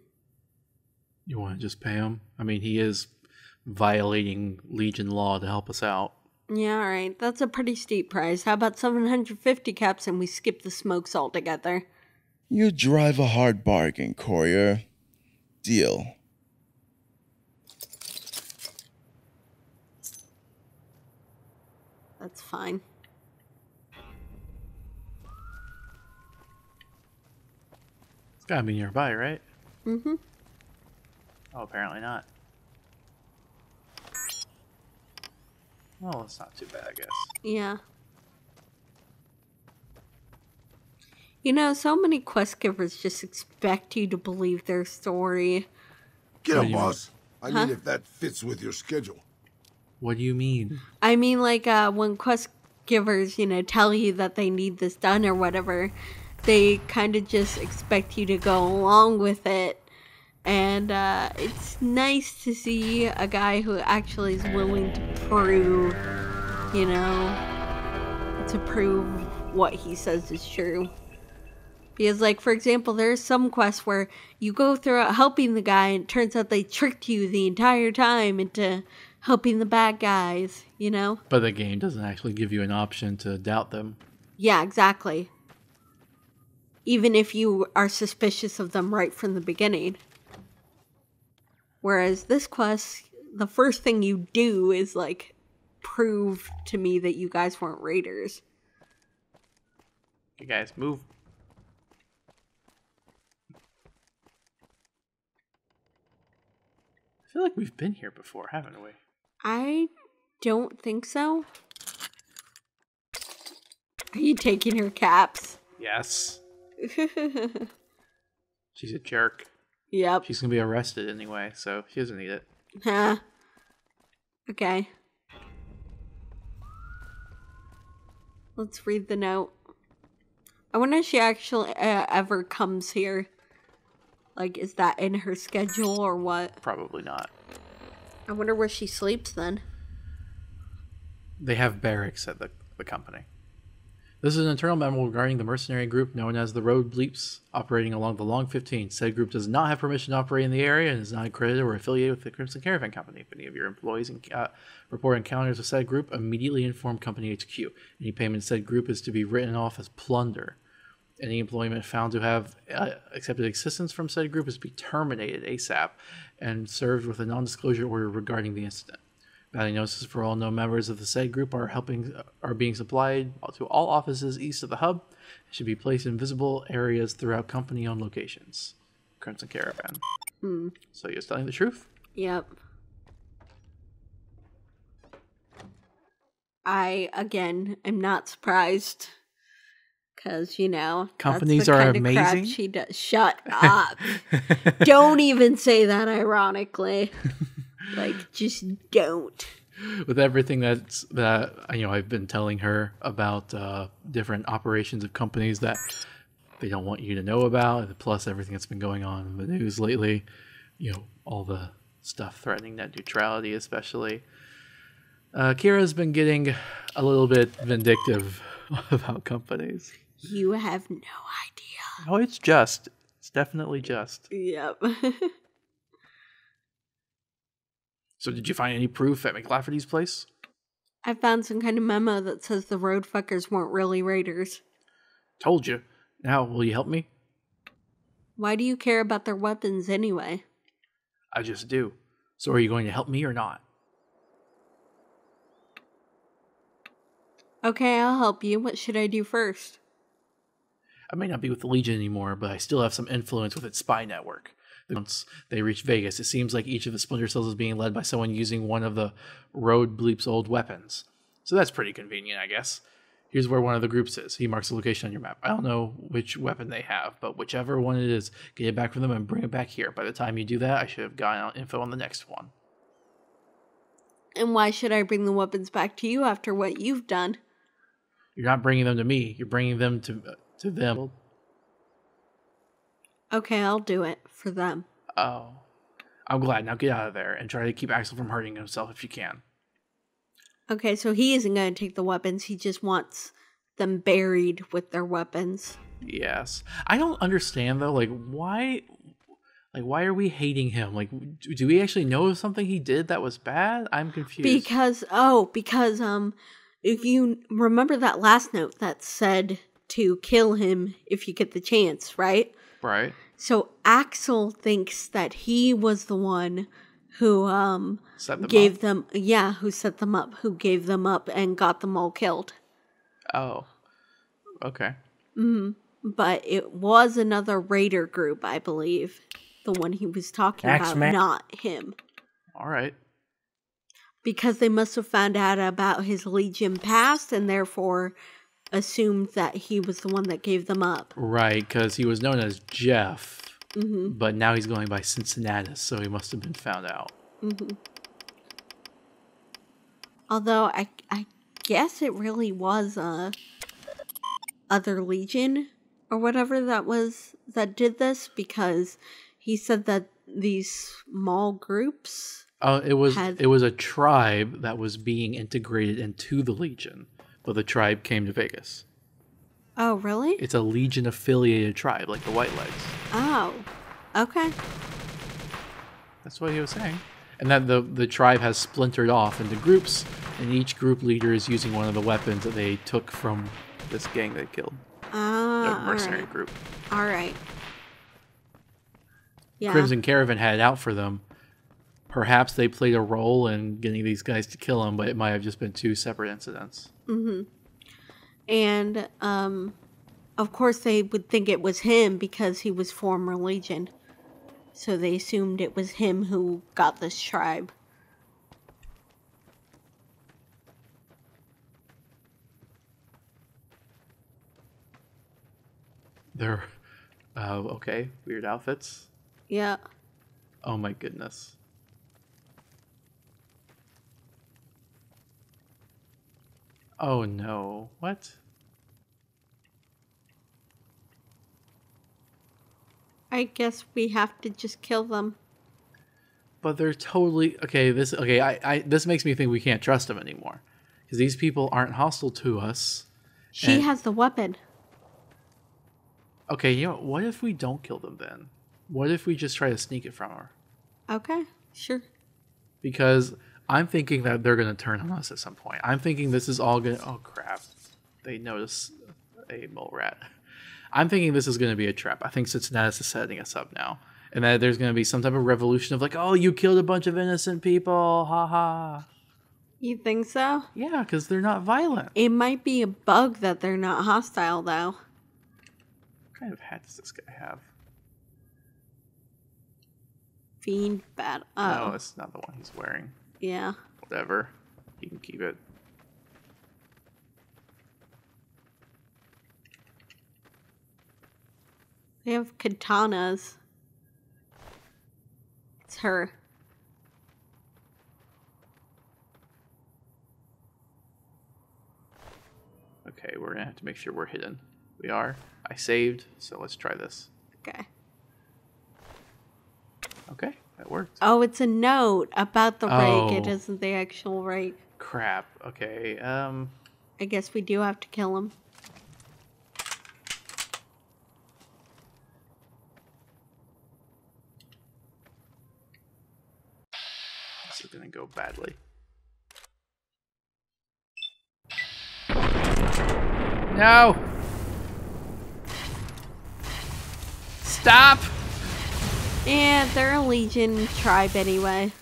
[SPEAKER 4] You want to just pay him? I mean, he is violating Legion law to help us out.
[SPEAKER 3] Yeah, alright. That's a pretty steep price. How about 750 caps and we skip the smokes altogether?
[SPEAKER 6] You drive a hard bargain, courier. Deal.
[SPEAKER 3] That's fine.
[SPEAKER 4] It's gotta be nearby, right?
[SPEAKER 3] Mm-hmm.
[SPEAKER 4] Oh, apparently not. Well, it's not too bad, I guess.
[SPEAKER 3] Yeah. So many quest givers just expect you to believe their story.
[SPEAKER 7] Get
[SPEAKER 4] What
[SPEAKER 7] him,
[SPEAKER 4] do you mean?
[SPEAKER 7] boss. I need if that fits with your schedule.
[SPEAKER 4] What do you mean?
[SPEAKER 3] I mean, like, when quest givers, tell you that they need this done or whatever, they kind of just expect you to go along with it. And it's nice to see a guy who actually is willing to prove, to prove what he says is true. Because, like, for example, there's some quests where you go through helping the guy and it turns out they tricked you the entire time into helping the bad guys,
[SPEAKER 4] But the game doesn't actually give you an option to doubt them.
[SPEAKER 3] Yeah, exactly. Even if you are suspicious of them right from the beginning. Whereas this quest, the first thing you do is, like, prove to me that you guys weren't raiders.
[SPEAKER 4] You guys move. I feel like we've been here before, haven't we?
[SPEAKER 3] I don't think so. Are you taking her caps?
[SPEAKER 4] Yes. She's a jerk.
[SPEAKER 3] Yep.
[SPEAKER 4] She's gonna be arrested anyway, so she doesn't need it.
[SPEAKER 3] Huh. Okay. Let's read the note. I wonder if she actually ever comes here. Like, is that in her schedule or what?
[SPEAKER 4] Probably not.
[SPEAKER 3] I wonder where she sleeps then.
[SPEAKER 4] They have barracks at the company. This is an internal memo regarding the mercenary group known as the Road Bleeps, operating along the Long 15. Said group does not have permission to operate in the area and is not accredited or affiliated with the Crimson Caravan Company. If any of your employees report encounters with said group, immediately inform Company HQ. Any payment to said group is to be written off as plunder. Any employment found to have accepted assistance from said group is to be terminated ASAP and served with a non-disclosure order regarding the incident. Bounty notices for all known members of the said group are being supplied to all offices east of the hub. It should be placed in visible areas throughout company-owned locations. Crimson Caravan. So you're telling the truth?
[SPEAKER 3] Yep. I, again, am not surprised. Because, you know,
[SPEAKER 4] companies
[SPEAKER 3] that's the
[SPEAKER 4] are
[SPEAKER 3] kind of crap
[SPEAKER 4] amazing.
[SPEAKER 3] she does. Shut up. Don't even say that ironically. Like, just don't.
[SPEAKER 4] With everything that I've been telling her about different operations of companies that they don't want you to know about, plus everything that's been going on in the news lately, you know, all the stuff threatening net neutrality especially. Kira's been getting a little bit vindictive about companies.
[SPEAKER 3] You have no idea.
[SPEAKER 4] Oh, it's definitely just.
[SPEAKER 3] Yep.
[SPEAKER 4] So did you find any proof at McLafferty's place?
[SPEAKER 3] I found some kind of memo that says the road fuckers weren't really raiders.
[SPEAKER 4] Told you. Now, will you help me?
[SPEAKER 3] Why do you care about their weapons anyway?
[SPEAKER 4] I just do. So are you going to help me or not?
[SPEAKER 3] Okay, I'll help you. What should I do first?
[SPEAKER 4] I may not be with the Legion anymore, but I still have some influence with its spy network. Once they reach Vegas, it seems like each of the Splinter Cells is being led by someone using one of the Road Bleep's old weapons. So that's pretty convenient, I guess. Here's where one of the groups is. He marks the location on your map. I don't know which weapon they have, but whichever one it is, get it back from them and bring it back here. By the time you do that, I should have gotten info on the next one.
[SPEAKER 3] And why should I bring the weapons back to you after what you've done?
[SPEAKER 4] You're not bringing them to me. You're bringing them to them.
[SPEAKER 3] Okay, I'll do it for them.
[SPEAKER 4] Oh. I'm glad. Now get out of there and try to keep Axel from hurting himself if you can.
[SPEAKER 3] Okay, so he isn't going to take the weapons. He just wants them buried with their weapons.
[SPEAKER 4] Yes. I don't understand, though, why are we hating him? Do we actually know something he did that was bad? I'm confused.
[SPEAKER 3] Because if you remember that last note that said to kill him if you get the chance, right?
[SPEAKER 4] Right.
[SPEAKER 3] So Axel thinks that he was the one who
[SPEAKER 4] set them
[SPEAKER 3] gave
[SPEAKER 4] up.
[SPEAKER 3] them, who set them up, who gave them up and got them all killed.
[SPEAKER 4] Oh. Okay.
[SPEAKER 3] But it was another raider group, I believe. The one he was talking about, not him.
[SPEAKER 4] All right.
[SPEAKER 3] Because they must have found out about his Legion past and therefore assumed that he was the one that gave them up.
[SPEAKER 4] Right, because he was known as Jeff, but now he's going by Cincinatus, so he must have been found out.
[SPEAKER 3] Although I guess it really was other Legion or whatever that did this, because he said that these small groups.
[SPEAKER 4] It was a tribe that was being integrated into the Legion, but the tribe came to Vegas.
[SPEAKER 3] Oh, really?
[SPEAKER 4] It's a Legion affiliated tribe, like the Whitelegs.
[SPEAKER 3] Oh, okay.
[SPEAKER 4] That's what he was saying. And that the tribe has splintered off into groups, and each group leader is using one of the weapons that they took from this gang they killed. The mercenary group.
[SPEAKER 3] All right. Yeah.
[SPEAKER 4] Crimson Caravan had it out for them. Perhaps they played a role in getting these guys to kill him, but it might have just been two separate incidents.
[SPEAKER 3] And, of course they would think it was him because he was former Legion. So they assumed it was him who got this tribe.
[SPEAKER 4] They're okay. Weird outfits.
[SPEAKER 3] Yeah.
[SPEAKER 4] Oh my goodness. Oh no. What?
[SPEAKER 3] I guess we have to just kill them.
[SPEAKER 4] But they're totally okay. This makes me think we can't trust them anymore because these people aren't hostile to us.
[SPEAKER 3] She
[SPEAKER 4] And-
[SPEAKER 3] has the weapon.
[SPEAKER 4] Okay, you know what if we don't kill them then? What if we just try to sneak it from her?
[SPEAKER 3] Okay, sure.
[SPEAKER 4] Because I'm thinking that they're gonna turn on us at some point. I'm thinking this is all gonna. Oh crap! They notice a mole rat. I'm thinking this is gonna be a trap. I think Cincinatus is setting us up now, and that there's gonna be some type of revolution of like, oh, you killed a bunch of innocent people, haha.
[SPEAKER 3] You think so?
[SPEAKER 4] Yeah, because they're not violent.
[SPEAKER 3] It might be a bug that they're not hostile, though.
[SPEAKER 4] What kind of hat does this guy have?
[SPEAKER 3] Fiend bat.
[SPEAKER 4] No,
[SPEAKER 3] Oh,
[SPEAKER 4] it's not the one he's wearing.
[SPEAKER 3] yeah.
[SPEAKER 4] Whatever. You can keep it.
[SPEAKER 3] They have katanas. It's her.
[SPEAKER 4] Okay, we're gonna have to make sure we're hidden. We are. I saved, so let's try this.
[SPEAKER 3] Okay.
[SPEAKER 4] Okay, that worked.
[SPEAKER 3] Oh, it's a note about the rake. It
[SPEAKER 4] Oh.
[SPEAKER 3] isn't the actual rake.
[SPEAKER 4] Crap. Okay.
[SPEAKER 3] I guess we do have to kill him.
[SPEAKER 4] This is gonna go badly. No! Stop!
[SPEAKER 3] Yeah, they're a Legion tribe anyway.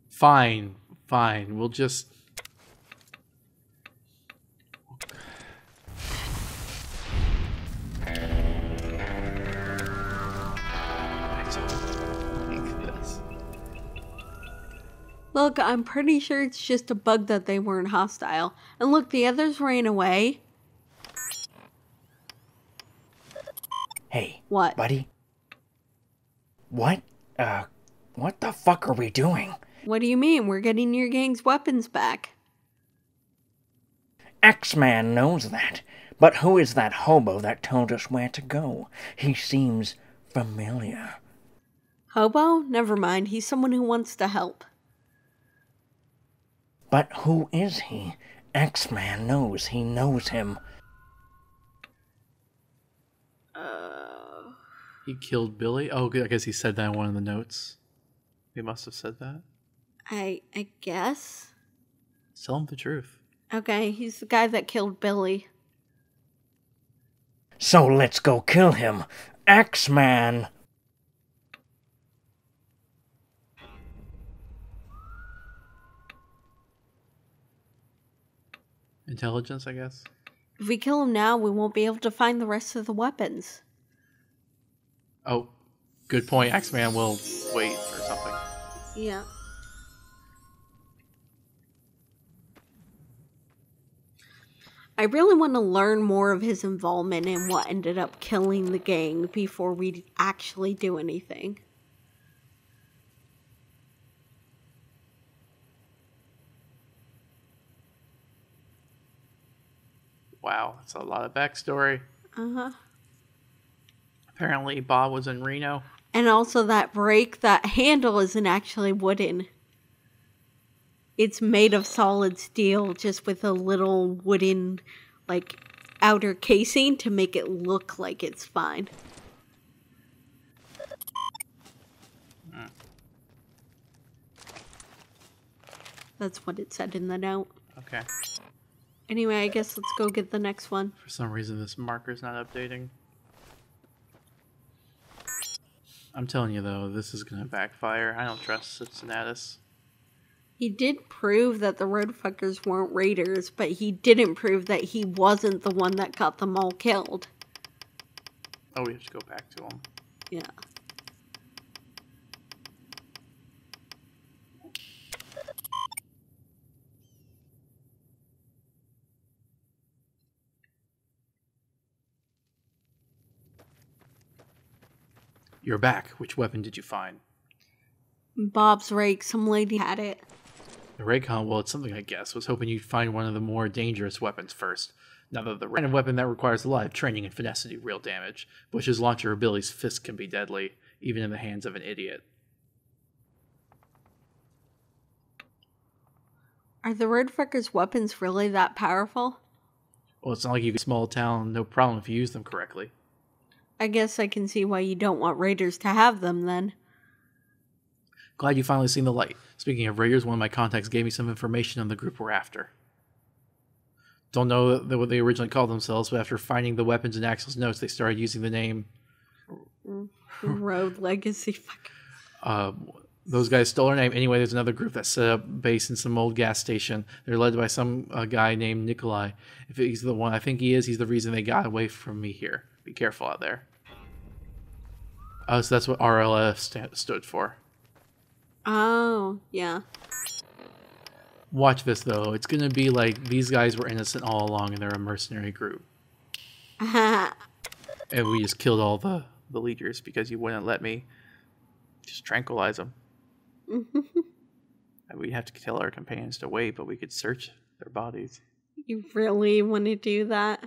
[SPEAKER 4] Fine, fine. We'll just. I don't like this.
[SPEAKER 3] Look, I'm pretty sure it's just a bug that they weren't hostile. And look, the others ran away.
[SPEAKER 5] Hey,
[SPEAKER 3] What?
[SPEAKER 5] buddy? What the fuck are we doing?
[SPEAKER 3] What do you mean? We're getting your gang's weapons back.
[SPEAKER 5] X-Man knows that. But who is that hobo that told us where to go? He seems familiar.
[SPEAKER 3] Hobo? Never mind. He's someone who wants to help.
[SPEAKER 5] But who is he? X-Man knows he knows him.
[SPEAKER 4] He killed Billy? Oh, I guess he said that in one of the notes. He must have said that.
[SPEAKER 3] I guess.
[SPEAKER 4] Tell him the truth.
[SPEAKER 3] Okay, he's the guy that killed Billy.
[SPEAKER 5] So let's go kill him. X-Man!
[SPEAKER 4] Intelligence, I guess.
[SPEAKER 3] If we kill him now, we won't be able to find the rest of the weapons.
[SPEAKER 4] Oh, good point. X-Man will wait for something.
[SPEAKER 3] Yeah. I really want to learn more of his involvement in what ended up killing the gang before we actually do anything.
[SPEAKER 4] Wow, that's a lot of backstory.
[SPEAKER 3] Uh-huh.
[SPEAKER 4] Apparently, Bob was in Reno.
[SPEAKER 3] And also that brake, that handle isn't actually wooden. It's made of solid steel, just with a little wooden, like, outer casing to make it look like it's fine. That's what it said in the note.
[SPEAKER 4] Okay.
[SPEAKER 3] Anyway, I guess let's go get the next one.
[SPEAKER 4] For some reason, this marker's not updating. I'm telling you, though, this is going to backfire. I don't trust Cincinatus.
[SPEAKER 3] He did prove that the roadfuckers weren't raiders, but he didn't prove that he wasn't the one that got them all killed.
[SPEAKER 4] Oh, we have to go back to him.
[SPEAKER 3] Yeah.
[SPEAKER 4] You're back. Which weapon did you find?
[SPEAKER 3] Bob's rake. Some lady had it.
[SPEAKER 4] The Raycon, well, it's something I guess. Was hoping you'd find one of the more dangerous weapons first. Now, the random weapon that requires a lot of training and finesse to do real damage. Bush's launcher ability's fist can be deadly, even in the hands of an idiot.
[SPEAKER 3] Are the Roadfuckers' weapons really that powerful?
[SPEAKER 4] Well, it's not like you can small town, no problem if you use them correctly.
[SPEAKER 3] I guess I can see why you don't want raiders to have them then.
[SPEAKER 4] Glad you finally seen the light. Speaking of raiders, one of my contacts gave me some information on the group we're after. Don't know what they originally called themselves, but after finding the weapons in Axel's notes, they started using the name...
[SPEAKER 3] Road Legacy.
[SPEAKER 4] Those guys stole our name. Anyway, there's another group that set up base in some old gas station. They're led by some guy named Nikolai. If he's the one I think he is, he's the reason they got away from me here. Be careful out there. So that's what RLF stood for.
[SPEAKER 3] Oh, yeah.
[SPEAKER 4] Watch this, though. It's going to be like these guys were innocent all along and they're a mercenary group. And we just killed all the leaders because you wouldn't let me just tranquilize them. And we'd have to tell our companions to wait, but we could search their bodies.
[SPEAKER 3] You really want to do that?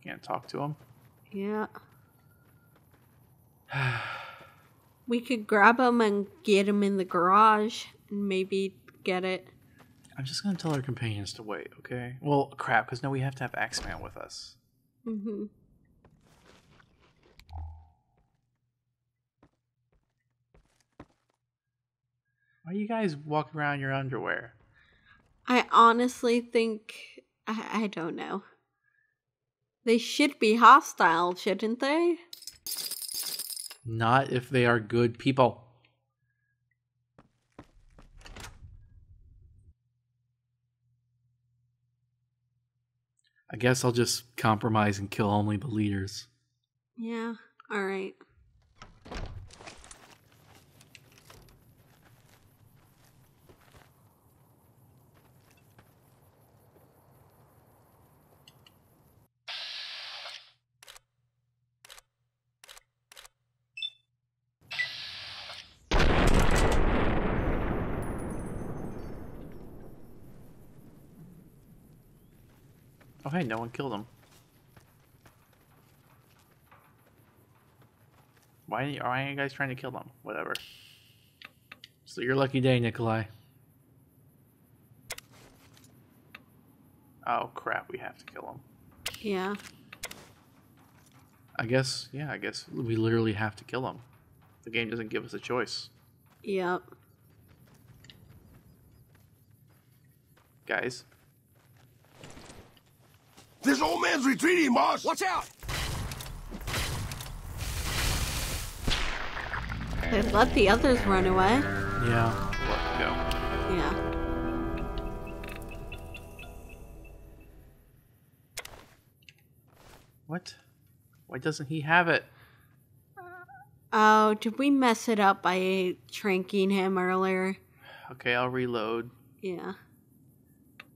[SPEAKER 4] Can't talk to them.
[SPEAKER 3] Yeah. We could grab them and get them in the garage and maybe get it.
[SPEAKER 4] I'm just going to tell our companions to wait, okay? Well, crap, because no, we have to have Axeman with us.
[SPEAKER 3] Mm-hmm.
[SPEAKER 4] Why you guys walk around in your underwear?
[SPEAKER 3] I honestly think... I don't know. They should be hostile, shouldn't they?
[SPEAKER 4] Not if they are good people. I guess I'll just compromise and kill only the leaders.
[SPEAKER 3] Yeah, alright.
[SPEAKER 4] Oh, hey, no one killed him. Why are you guys trying to kill them? Whatever. So your lucky day, Nikolai. Oh, crap, we have to kill him.
[SPEAKER 3] Yeah.
[SPEAKER 4] I guess we literally have to kill him. The game doesn't give us a choice.
[SPEAKER 3] Yep.
[SPEAKER 4] Guys.
[SPEAKER 7] This old man's retreating, boss! Watch out!
[SPEAKER 3] They let the others run away.
[SPEAKER 4] Yeah, let go.
[SPEAKER 3] Yeah.
[SPEAKER 4] What? Why doesn't he have it?
[SPEAKER 3] Oh, did we mess it up by tranking him earlier?
[SPEAKER 4] Okay, I'll reload.
[SPEAKER 3] Yeah.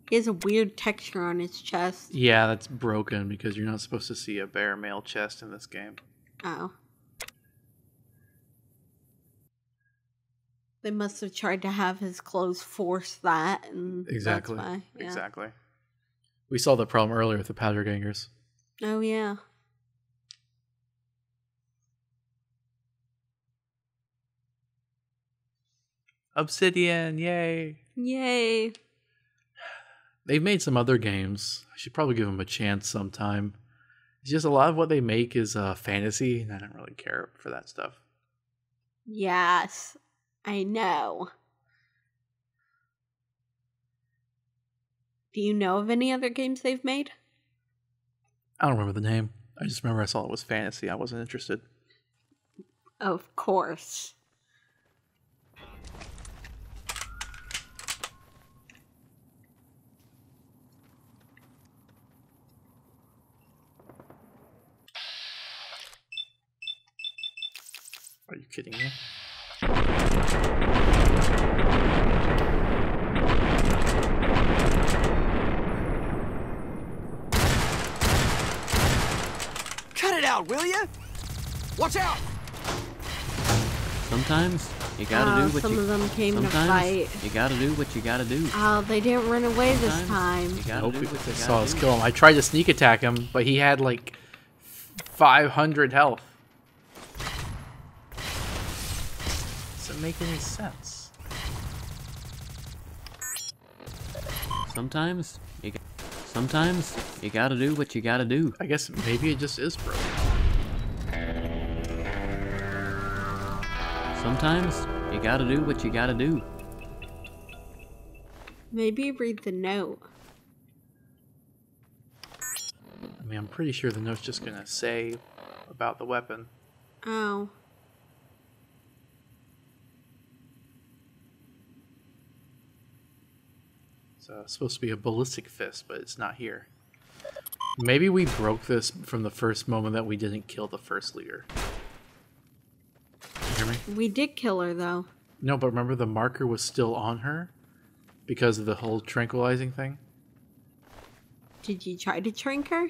[SPEAKER 3] He has a weird texture on his chest.
[SPEAKER 4] Yeah, that's broken because you're not supposed to see a bare male chest in this game.
[SPEAKER 3] Oh. They must have tried to have his clothes force that, and
[SPEAKER 4] Exactly.
[SPEAKER 3] That's why. Yeah.
[SPEAKER 4] Exactly. We saw the problem earlier with the powder gangers.
[SPEAKER 3] Oh yeah.
[SPEAKER 4] Obsidian, yay!
[SPEAKER 3] Yay.
[SPEAKER 4] They've made some other games. I should probably give them a chance sometime. It's just a lot of what they make is fantasy, and I don't really care for that stuff.
[SPEAKER 3] Yes, I know. Do you know of any other games they've made?
[SPEAKER 4] I don't remember the name. I just remember I saw it was fantasy. I wasn't interested.
[SPEAKER 3] Of course.
[SPEAKER 4] Are you kidding me?
[SPEAKER 7] Cut it out, will you? Watch out!
[SPEAKER 2] Sometimes you gotta do what
[SPEAKER 3] some
[SPEAKER 2] you.
[SPEAKER 3] of them came to
[SPEAKER 2] Sometimes
[SPEAKER 3] fight.
[SPEAKER 2] you gotta do what you gotta do.
[SPEAKER 3] Oh, they didn't run away this
[SPEAKER 2] Sometimes
[SPEAKER 3] time.
[SPEAKER 2] You gotta
[SPEAKER 4] Nope,
[SPEAKER 2] do what you
[SPEAKER 4] saw
[SPEAKER 2] gotta
[SPEAKER 4] us
[SPEAKER 2] do.
[SPEAKER 4] kill him. I tried to sneak attack him, but he had like 500 health. Doesn't make any sense.
[SPEAKER 2] Sometimes you gotta do what you gotta do.
[SPEAKER 4] I guess maybe it just is broken.
[SPEAKER 2] Sometimes you gotta do what you gotta do.
[SPEAKER 3] Maybe read the note.
[SPEAKER 4] I mean, I'm pretty sure the note's just gonna say about the weapon.
[SPEAKER 3] Oh.
[SPEAKER 4] It's supposed to be a ballistic fist, but it's not here. Maybe we broke this from the first moment that we didn't kill the first leader. You hear me?
[SPEAKER 3] We did kill her, though.
[SPEAKER 4] No, but remember the marker was still on her? Because of the whole tranquilizing thing?
[SPEAKER 3] Did you try to drink her?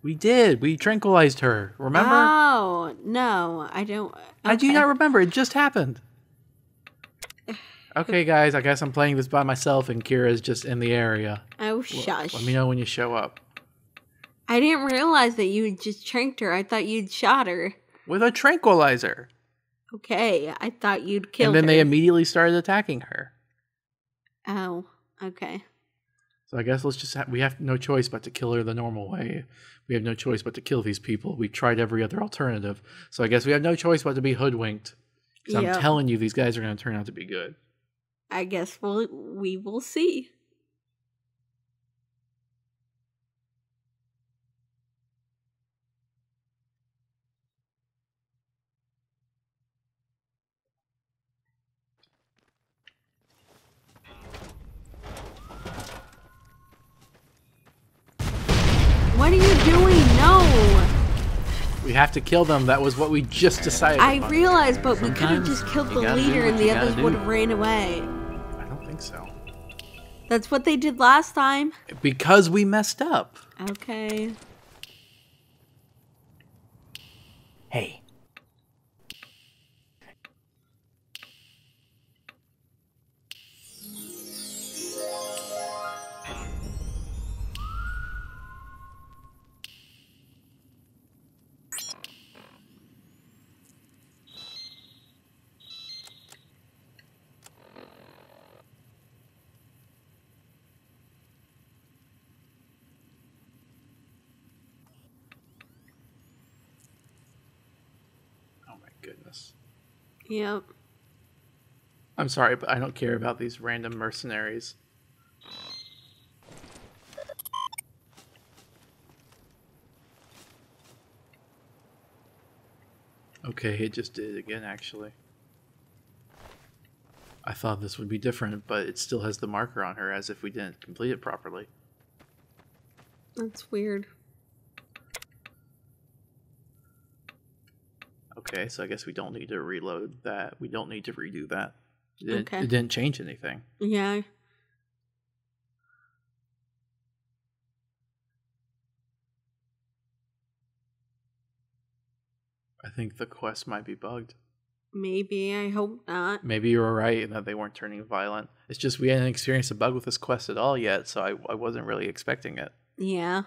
[SPEAKER 4] We did! We tranquilized her, remember?
[SPEAKER 3] Oh, no, I don't.
[SPEAKER 4] How do you
[SPEAKER 3] okay.
[SPEAKER 4] not remember? It just happened! Okay, guys, I guess I'm playing this by myself and Kira's just in the area.
[SPEAKER 3] Oh, shush.
[SPEAKER 4] Let me know when you show up.
[SPEAKER 3] I didn't realize that you had just tranked her. I thought you'd shot her.
[SPEAKER 4] With a tranquilizer!
[SPEAKER 3] Okay, I thought you'd killed
[SPEAKER 4] And then
[SPEAKER 3] her.
[SPEAKER 4] they immediately started attacking her.
[SPEAKER 3] Oh, okay.
[SPEAKER 4] So I guess let's just we have no choice but to kill her the normal way. We have no choice but to kill these people. We tried every other alternative. So I guess we have no choice but to be hoodwinked. Because
[SPEAKER 3] Yeah.
[SPEAKER 4] I'm telling you, these guys are going to turn out to be good.
[SPEAKER 3] I guess we will see. What are you doing? No!
[SPEAKER 4] We have to kill them. That was what we just decided
[SPEAKER 3] I
[SPEAKER 4] upon.
[SPEAKER 3] realized, but we could have
[SPEAKER 2] Sometimes
[SPEAKER 3] just killed
[SPEAKER 2] you
[SPEAKER 3] the
[SPEAKER 2] gotta do
[SPEAKER 3] leader
[SPEAKER 2] what
[SPEAKER 3] and
[SPEAKER 2] you
[SPEAKER 3] the
[SPEAKER 2] gotta
[SPEAKER 3] others
[SPEAKER 2] do.
[SPEAKER 3] would have ran away.
[SPEAKER 4] I don't think so.
[SPEAKER 3] That's what they did last time.
[SPEAKER 4] Because we messed up.
[SPEAKER 3] Okay.
[SPEAKER 5] Hey.
[SPEAKER 4] Oh my goodness.
[SPEAKER 3] Yep.
[SPEAKER 4] I'm sorry, but I don't care about these random mercenaries. Okay, it just did it again, actually. I thought this would be different, but it still has the marker on her as if we didn't complete it properly.
[SPEAKER 3] That's weird.
[SPEAKER 4] Okay, so I guess we don't need to reload that. We don't need to redo that.
[SPEAKER 3] Okay.
[SPEAKER 4] It didn't change anything.
[SPEAKER 3] Yeah.
[SPEAKER 4] I think the quest might be bugged.
[SPEAKER 3] Maybe. I hope not.
[SPEAKER 4] Maybe you were right in that they weren't turning violent. It's just we hadn't experienced a bug with this quest at all yet, so I wasn't really expecting it.
[SPEAKER 3] Yeah.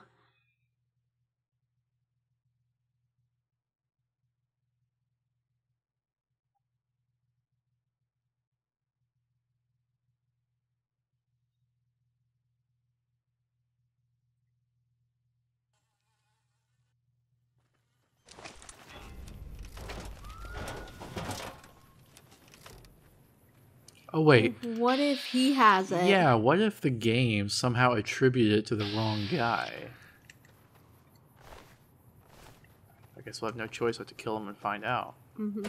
[SPEAKER 4] Oh, wait.
[SPEAKER 3] What if he has it?
[SPEAKER 4] Yeah, what if the game somehow attributed it to the wrong guy? I guess we'll have no choice but to kill him and find out.
[SPEAKER 3] Mm-hmm.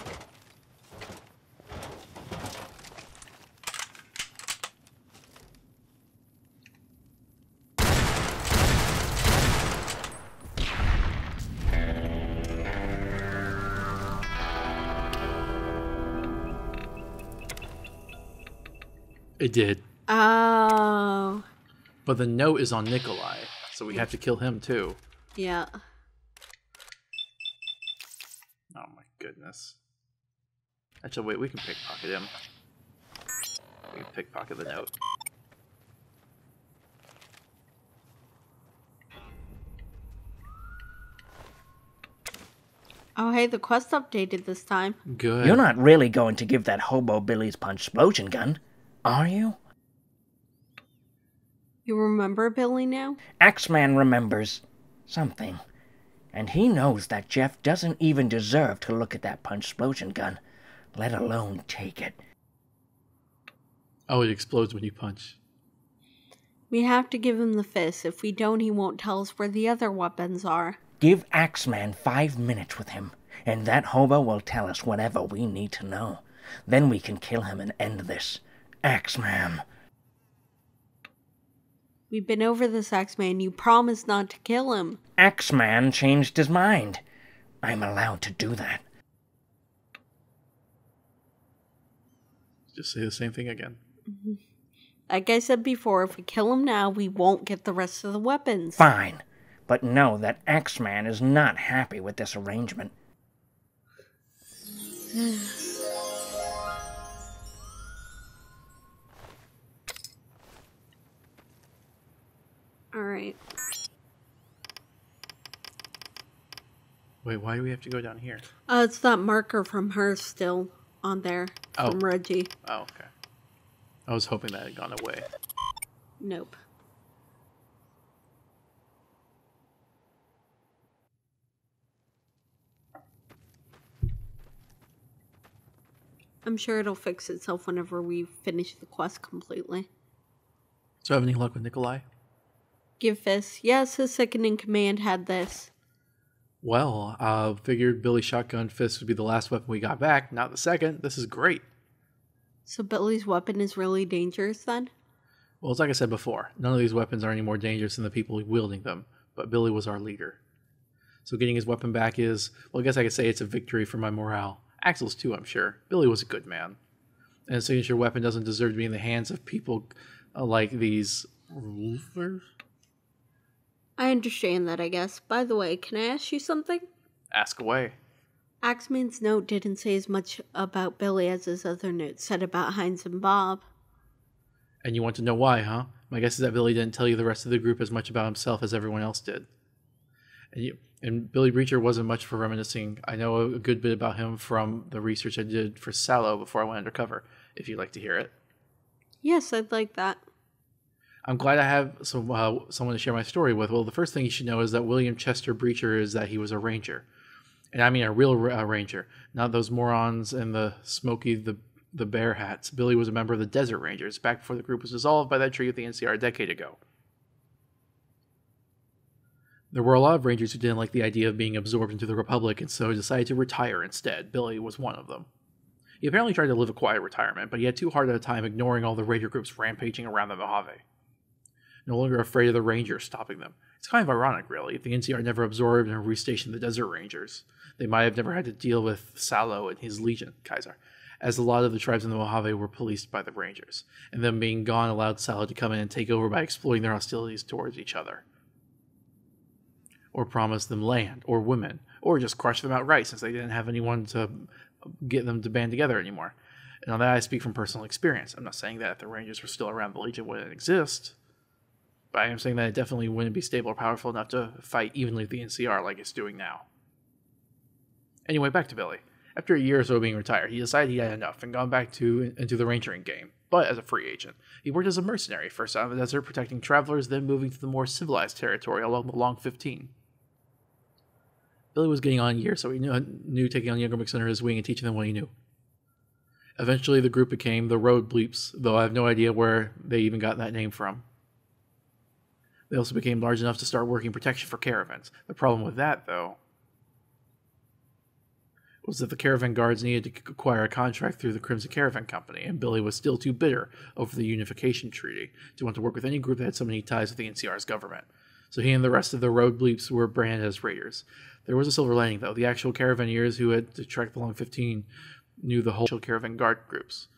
[SPEAKER 4] It did.
[SPEAKER 3] Oh.
[SPEAKER 4] But the note is on Nikolai, so we have to kill him too.
[SPEAKER 3] Yeah.
[SPEAKER 4] Oh my goodness. Actually, wait, we can pickpocket him. We can pickpocket the note.
[SPEAKER 3] Oh, hey, the quest updated this time.
[SPEAKER 4] Good.
[SPEAKER 5] You're not really going to give that hobo Billy's punch-explosion gun, are you?
[SPEAKER 3] You remember Billy now?
[SPEAKER 5] Axeman remembers something. And he knows that Jeff doesn't even deserve to look at that punch-explosion gun, let alone take it.
[SPEAKER 4] Oh, it explodes when you punch.
[SPEAKER 3] We have to give him the fist. If we don't, he won't tell us where the other weapons are.
[SPEAKER 5] Give Axeman 5 minutes with him, and that hobo will tell us whatever we need to know. Then we can kill him and end this. Axeman.
[SPEAKER 3] We've been over this, Axeman. You promised not to kill him.
[SPEAKER 5] Axeman changed his mind. I'm allowed to do that.
[SPEAKER 4] Just say the same thing again.
[SPEAKER 3] Like I said before, if we kill him now, we won't get the rest of the weapons.
[SPEAKER 5] Fine. But know that Axeman is not happy with this arrangement.
[SPEAKER 3] Alright.
[SPEAKER 4] Wait, why do we have to go down here?
[SPEAKER 3] It's that marker from her still on there. From Reggie.
[SPEAKER 4] Oh, okay. I was hoping that had gone away.
[SPEAKER 3] Nope. I'm sure it'll fix itself whenever we finish the quest completely.
[SPEAKER 4] So have any luck with Nikolai?
[SPEAKER 3] Give fist. Yes, his second in command had this.
[SPEAKER 4] Well, figured Billy's shotgun fist would be the last weapon we got back, not the second. This is great.
[SPEAKER 3] So Billy's weapon is really dangerous then?
[SPEAKER 4] Well, it's like I said before, none of these weapons are any more dangerous than the people wielding them, but Billy was our leader. So getting his weapon back is, well, I guess I could say it's a victory for my morale. Axel's too, I'm sure. Billy was a good man. And his signature weapon doesn't deserve to be in the hands of people like these roofers.
[SPEAKER 3] I understand that, I guess. By the way, can I ask you something?
[SPEAKER 4] Ask away.
[SPEAKER 3] Axeman's note didn't say as much about Billy as his other note said about Heinz and Bob.
[SPEAKER 4] And you want to know why, huh? My guess is that Billy didn't tell you the rest of the group as much about himself as everyone else did. And Billy Breacher wasn't much for reminiscing. I know a good bit about him from the research I did for Sallow before I went undercover, if you'd like to hear it.
[SPEAKER 3] Yes, I'd like that.
[SPEAKER 4] I'm glad I have someone to share my story with. Well, the first thing you should know is that William Chester Breacher is that he was a ranger. And I mean a real ranger, not those morons in the Smokey the Bear hats. Billy was a member of the Desert Rangers back before the group was dissolved by that treaty with the NCR a decade ago. There were a lot of Rangers who didn't like the idea of being absorbed into the Republic and so decided to retire instead. Billy was one of them. He apparently tried to live a quiet retirement, but he had too hard a time ignoring all the Ranger groups rampaging around the Mojave. No longer afraid of the Rangers stopping them. It's kind of ironic, really. If the NCR never absorbed and restationed the Desert Rangers, they might have never had to deal with Sallow and his Legion, Kaiser, as a lot of the tribes in the Mojave were policed by the Rangers, and them being gone allowed Sallow to come in and take over by exploiting their hostilities towards each other. Or promise them land, or women, or just crush them outright since they didn't have anyone to get them to band together anymore. And on that I speak from personal experience. I'm not saying that if the Rangers were still around, the Legion wouldn't exist, but I am saying that it definitely wouldn't be stable or powerful enough to fight evenly with the NCR like it's doing now. Anyway, back to Billy. After a year or so of being retired, he decided he had enough and gone back into the rangering game, but as a free agent. He worked as a mercenary, first out in the desert protecting travelers, then moving to the more civilized territory along the Long 15. Billy was getting on in years, so he knew taking on younger mix under his wing and teaching them what he knew. Eventually, the group became the Road Bleeps, though I have no idea where they even got that name from. They also became large enough to start working protection for caravans. The problem with that, though, was that the caravan guards needed to acquire a contract through the Crimson Caravan Company, and Billy was still too bitter over the Unification Treaty to want to work with any group that had so many ties with the NCR's government. So he and the rest of the Road Bleeps were branded as raiders. There was a silver lining, though. The actual caravaneers who had to trek the Long 15 knew the whole caravan guard groups.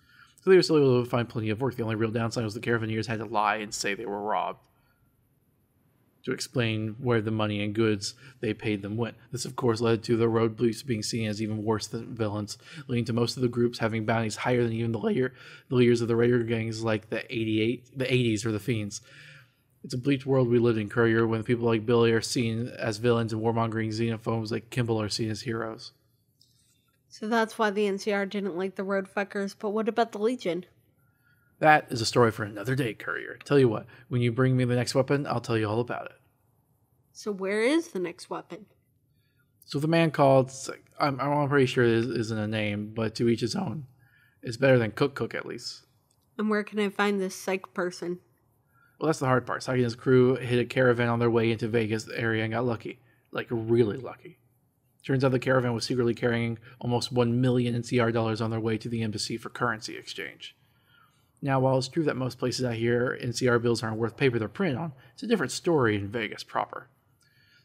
[SPEAKER 4] So they were still able to find plenty of work. The only real downside was the caravaneers had to lie and say they were robbed to explain where the money and goods they paid them went. This, of course, led to the road police being seen as even worse than villains, leading to most of the groups having bounties higher than even the leaders of the raider gangs like the 80s or the Fiends. It's a bleak world we lived in, Courier, when people like Billy are seen as villains and warmongering xenophobes like Kimball are seen as heroes.
[SPEAKER 3] So that's why the NCR didn't like the road fuckers, but what about the Legion?
[SPEAKER 4] That is a story for another day, Courier. Tell you what, when you bring me the next weapon, I'll tell you all about it.
[SPEAKER 3] So where is the next weapon?
[SPEAKER 4] So the man called, I'm pretty sure it isn't a name, but to each his own. It's better than Cook at least.
[SPEAKER 3] And where can I find this psych person?
[SPEAKER 4] Well, that's the hard part. Saki and his crew hit a caravan on their way into Vegas area and got lucky. Like, really lucky. Turns out the caravan was secretly carrying almost 1 million NCR dollars on their way to the embassy for currency exchange. Now, while it's true that most places out here, NCR bills aren't worth paper they're printed on, it's a different story in Vegas proper.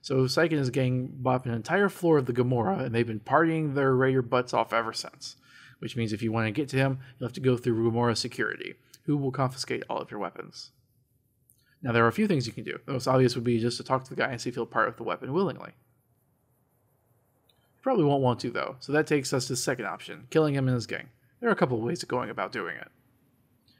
[SPEAKER 4] So Syke and his gang bought an entire floor of the Gomorrah, and they've been partying their raider butts off ever since. Which means if you want to get to him, you'll have to go through Gomorrah security, who will confiscate all of your weapons. Now, there are a few things you can do. The most obvious would be just to talk to the guy and see if he'll part with the weapon willingly. You probably won't want to, though, so that takes us to the second option, killing him and his gang. There are a couple of ways of going about doing it.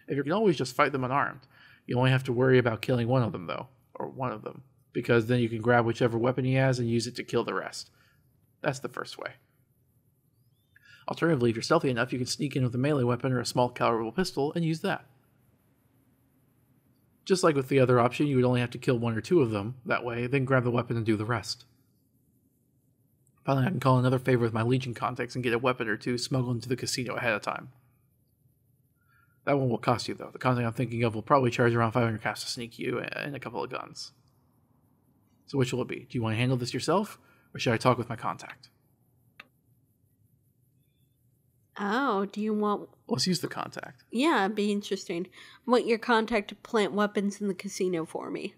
[SPEAKER 4] If you can always just fight them unarmed, you only have to worry about killing one of them, though, or one of them, because then you can grab whichever weapon he has and use it to kill the rest. That's the first way. Alternatively, if you're stealthy enough, you can sneak in with a melee weapon or a small caliberable pistol and use that. Just like with the other option, you would only have to kill one or two of them that way, then grab the weapon and do the rest. Finally, I can call another favor with my Legion contacts and get a weapon or two smuggled into the casino ahead of time. That one will cost you, though. The contact I'm thinking of will probably charge around 500 caps to sneak you and a couple of guns. So which will it be? Do you want to handle this yourself, or should I talk with my contact?
[SPEAKER 3] Oh, do you want...
[SPEAKER 4] Let's use the contact.
[SPEAKER 3] Yeah, it'd be interesting. I want your contact to plant weapons in the casino for me.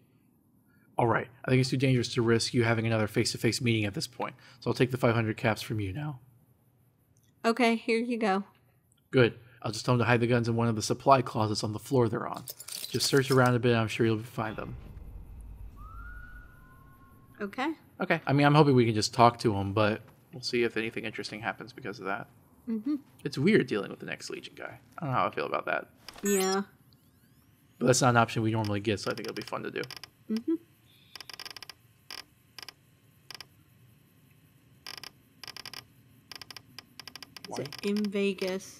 [SPEAKER 4] Alright, I think it's too dangerous to risk you having another face-to-face meeting at this point, so I'll take the 500 caps from you now.
[SPEAKER 3] Okay, here you go.
[SPEAKER 4] Good. I'll just tell them to hide the guns in one of the supply closets on the floor they're on. Just search around a bit and I'm sure you'll find them.
[SPEAKER 3] Okay.
[SPEAKER 4] Okay. I mean, I'm hoping we can just talk to them, but we'll see if anything interesting happens because of that.
[SPEAKER 3] Mm-hmm.
[SPEAKER 4] It's weird dealing with the next Legion guy. I don't know how I feel about that.
[SPEAKER 3] Yeah.
[SPEAKER 4] But that's not an option we normally get, so I think it'll be fun to do.
[SPEAKER 3] Mm-hmm. Is it in Vegas?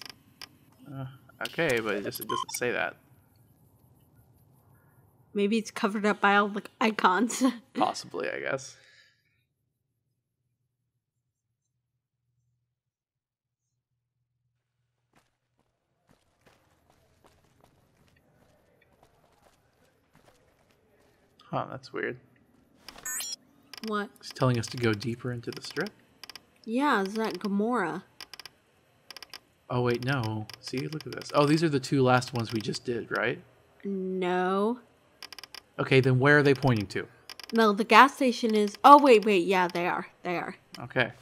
[SPEAKER 4] Okay, but it doesn't say that.
[SPEAKER 3] Maybe it's covered up by all the icons.
[SPEAKER 4] Possibly, I guess. Huh, that's weird.
[SPEAKER 3] What?
[SPEAKER 4] It's telling us to go deeper into the strip?
[SPEAKER 3] Yeah, is that Gomorrah?
[SPEAKER 4] Oh, wait, no. See, look at this. Oh, these are the two last ones we just did, right?
[SPEAKER 3] No.
[SPEAKER 4] Okay, then where are they pointing to?
[SPEAKER 3] No, the gas station is... Oh, wait. Yeah, they are.
[SPEAKER 4] Okay.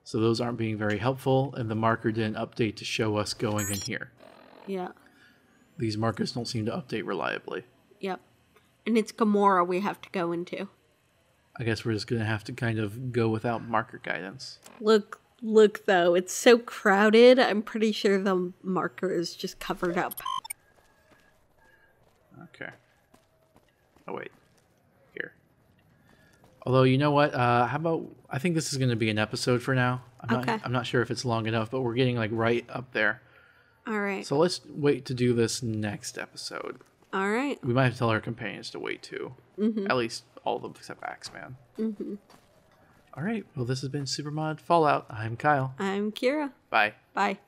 [SPEAKER 4] So those aren't being very helpful, and the marker didn't update to show us going in here.
[SPEAKER 3] Yeah.
[SPEAKER 4] These markers don't seem to update reliably.
[SPEAKER 3] Yep. And it's Gomorrah we have to go into.
[SPEAKER 4] I guess we're just going to have to kind of go without marker guidance.
[SPEAKER 3] Look, though. It's so crowded. I'm pretty sure the marker is just covered up.
[SPEAKER 4] Okay. Oh, wait. Here. Although, you know what? How about... I think this is going to be an episode for now. I'm not sure if it's long enough, but we're getting, like, right up there.
[SPEAKER 3] All right.
[SPEAKER 4] So let's wait to do this next episode.
[SPEAKER 3] All right.
[SPEAKER 4] We might have to tell our companions to wait, too.
[SPEAKER 3] Mm-hmm.
[SPEAKER 4] At least all of them except Axeman.
[SPEAKER 3] Mm-hmm.
[SPEAKER 4] All right. Well, this has been Supermod Fallout. I'm Kyle.
[SPEAKER 3] I'm Kira.
[SPEAKER 4] Bye.
[SPEAKER 3] Bye.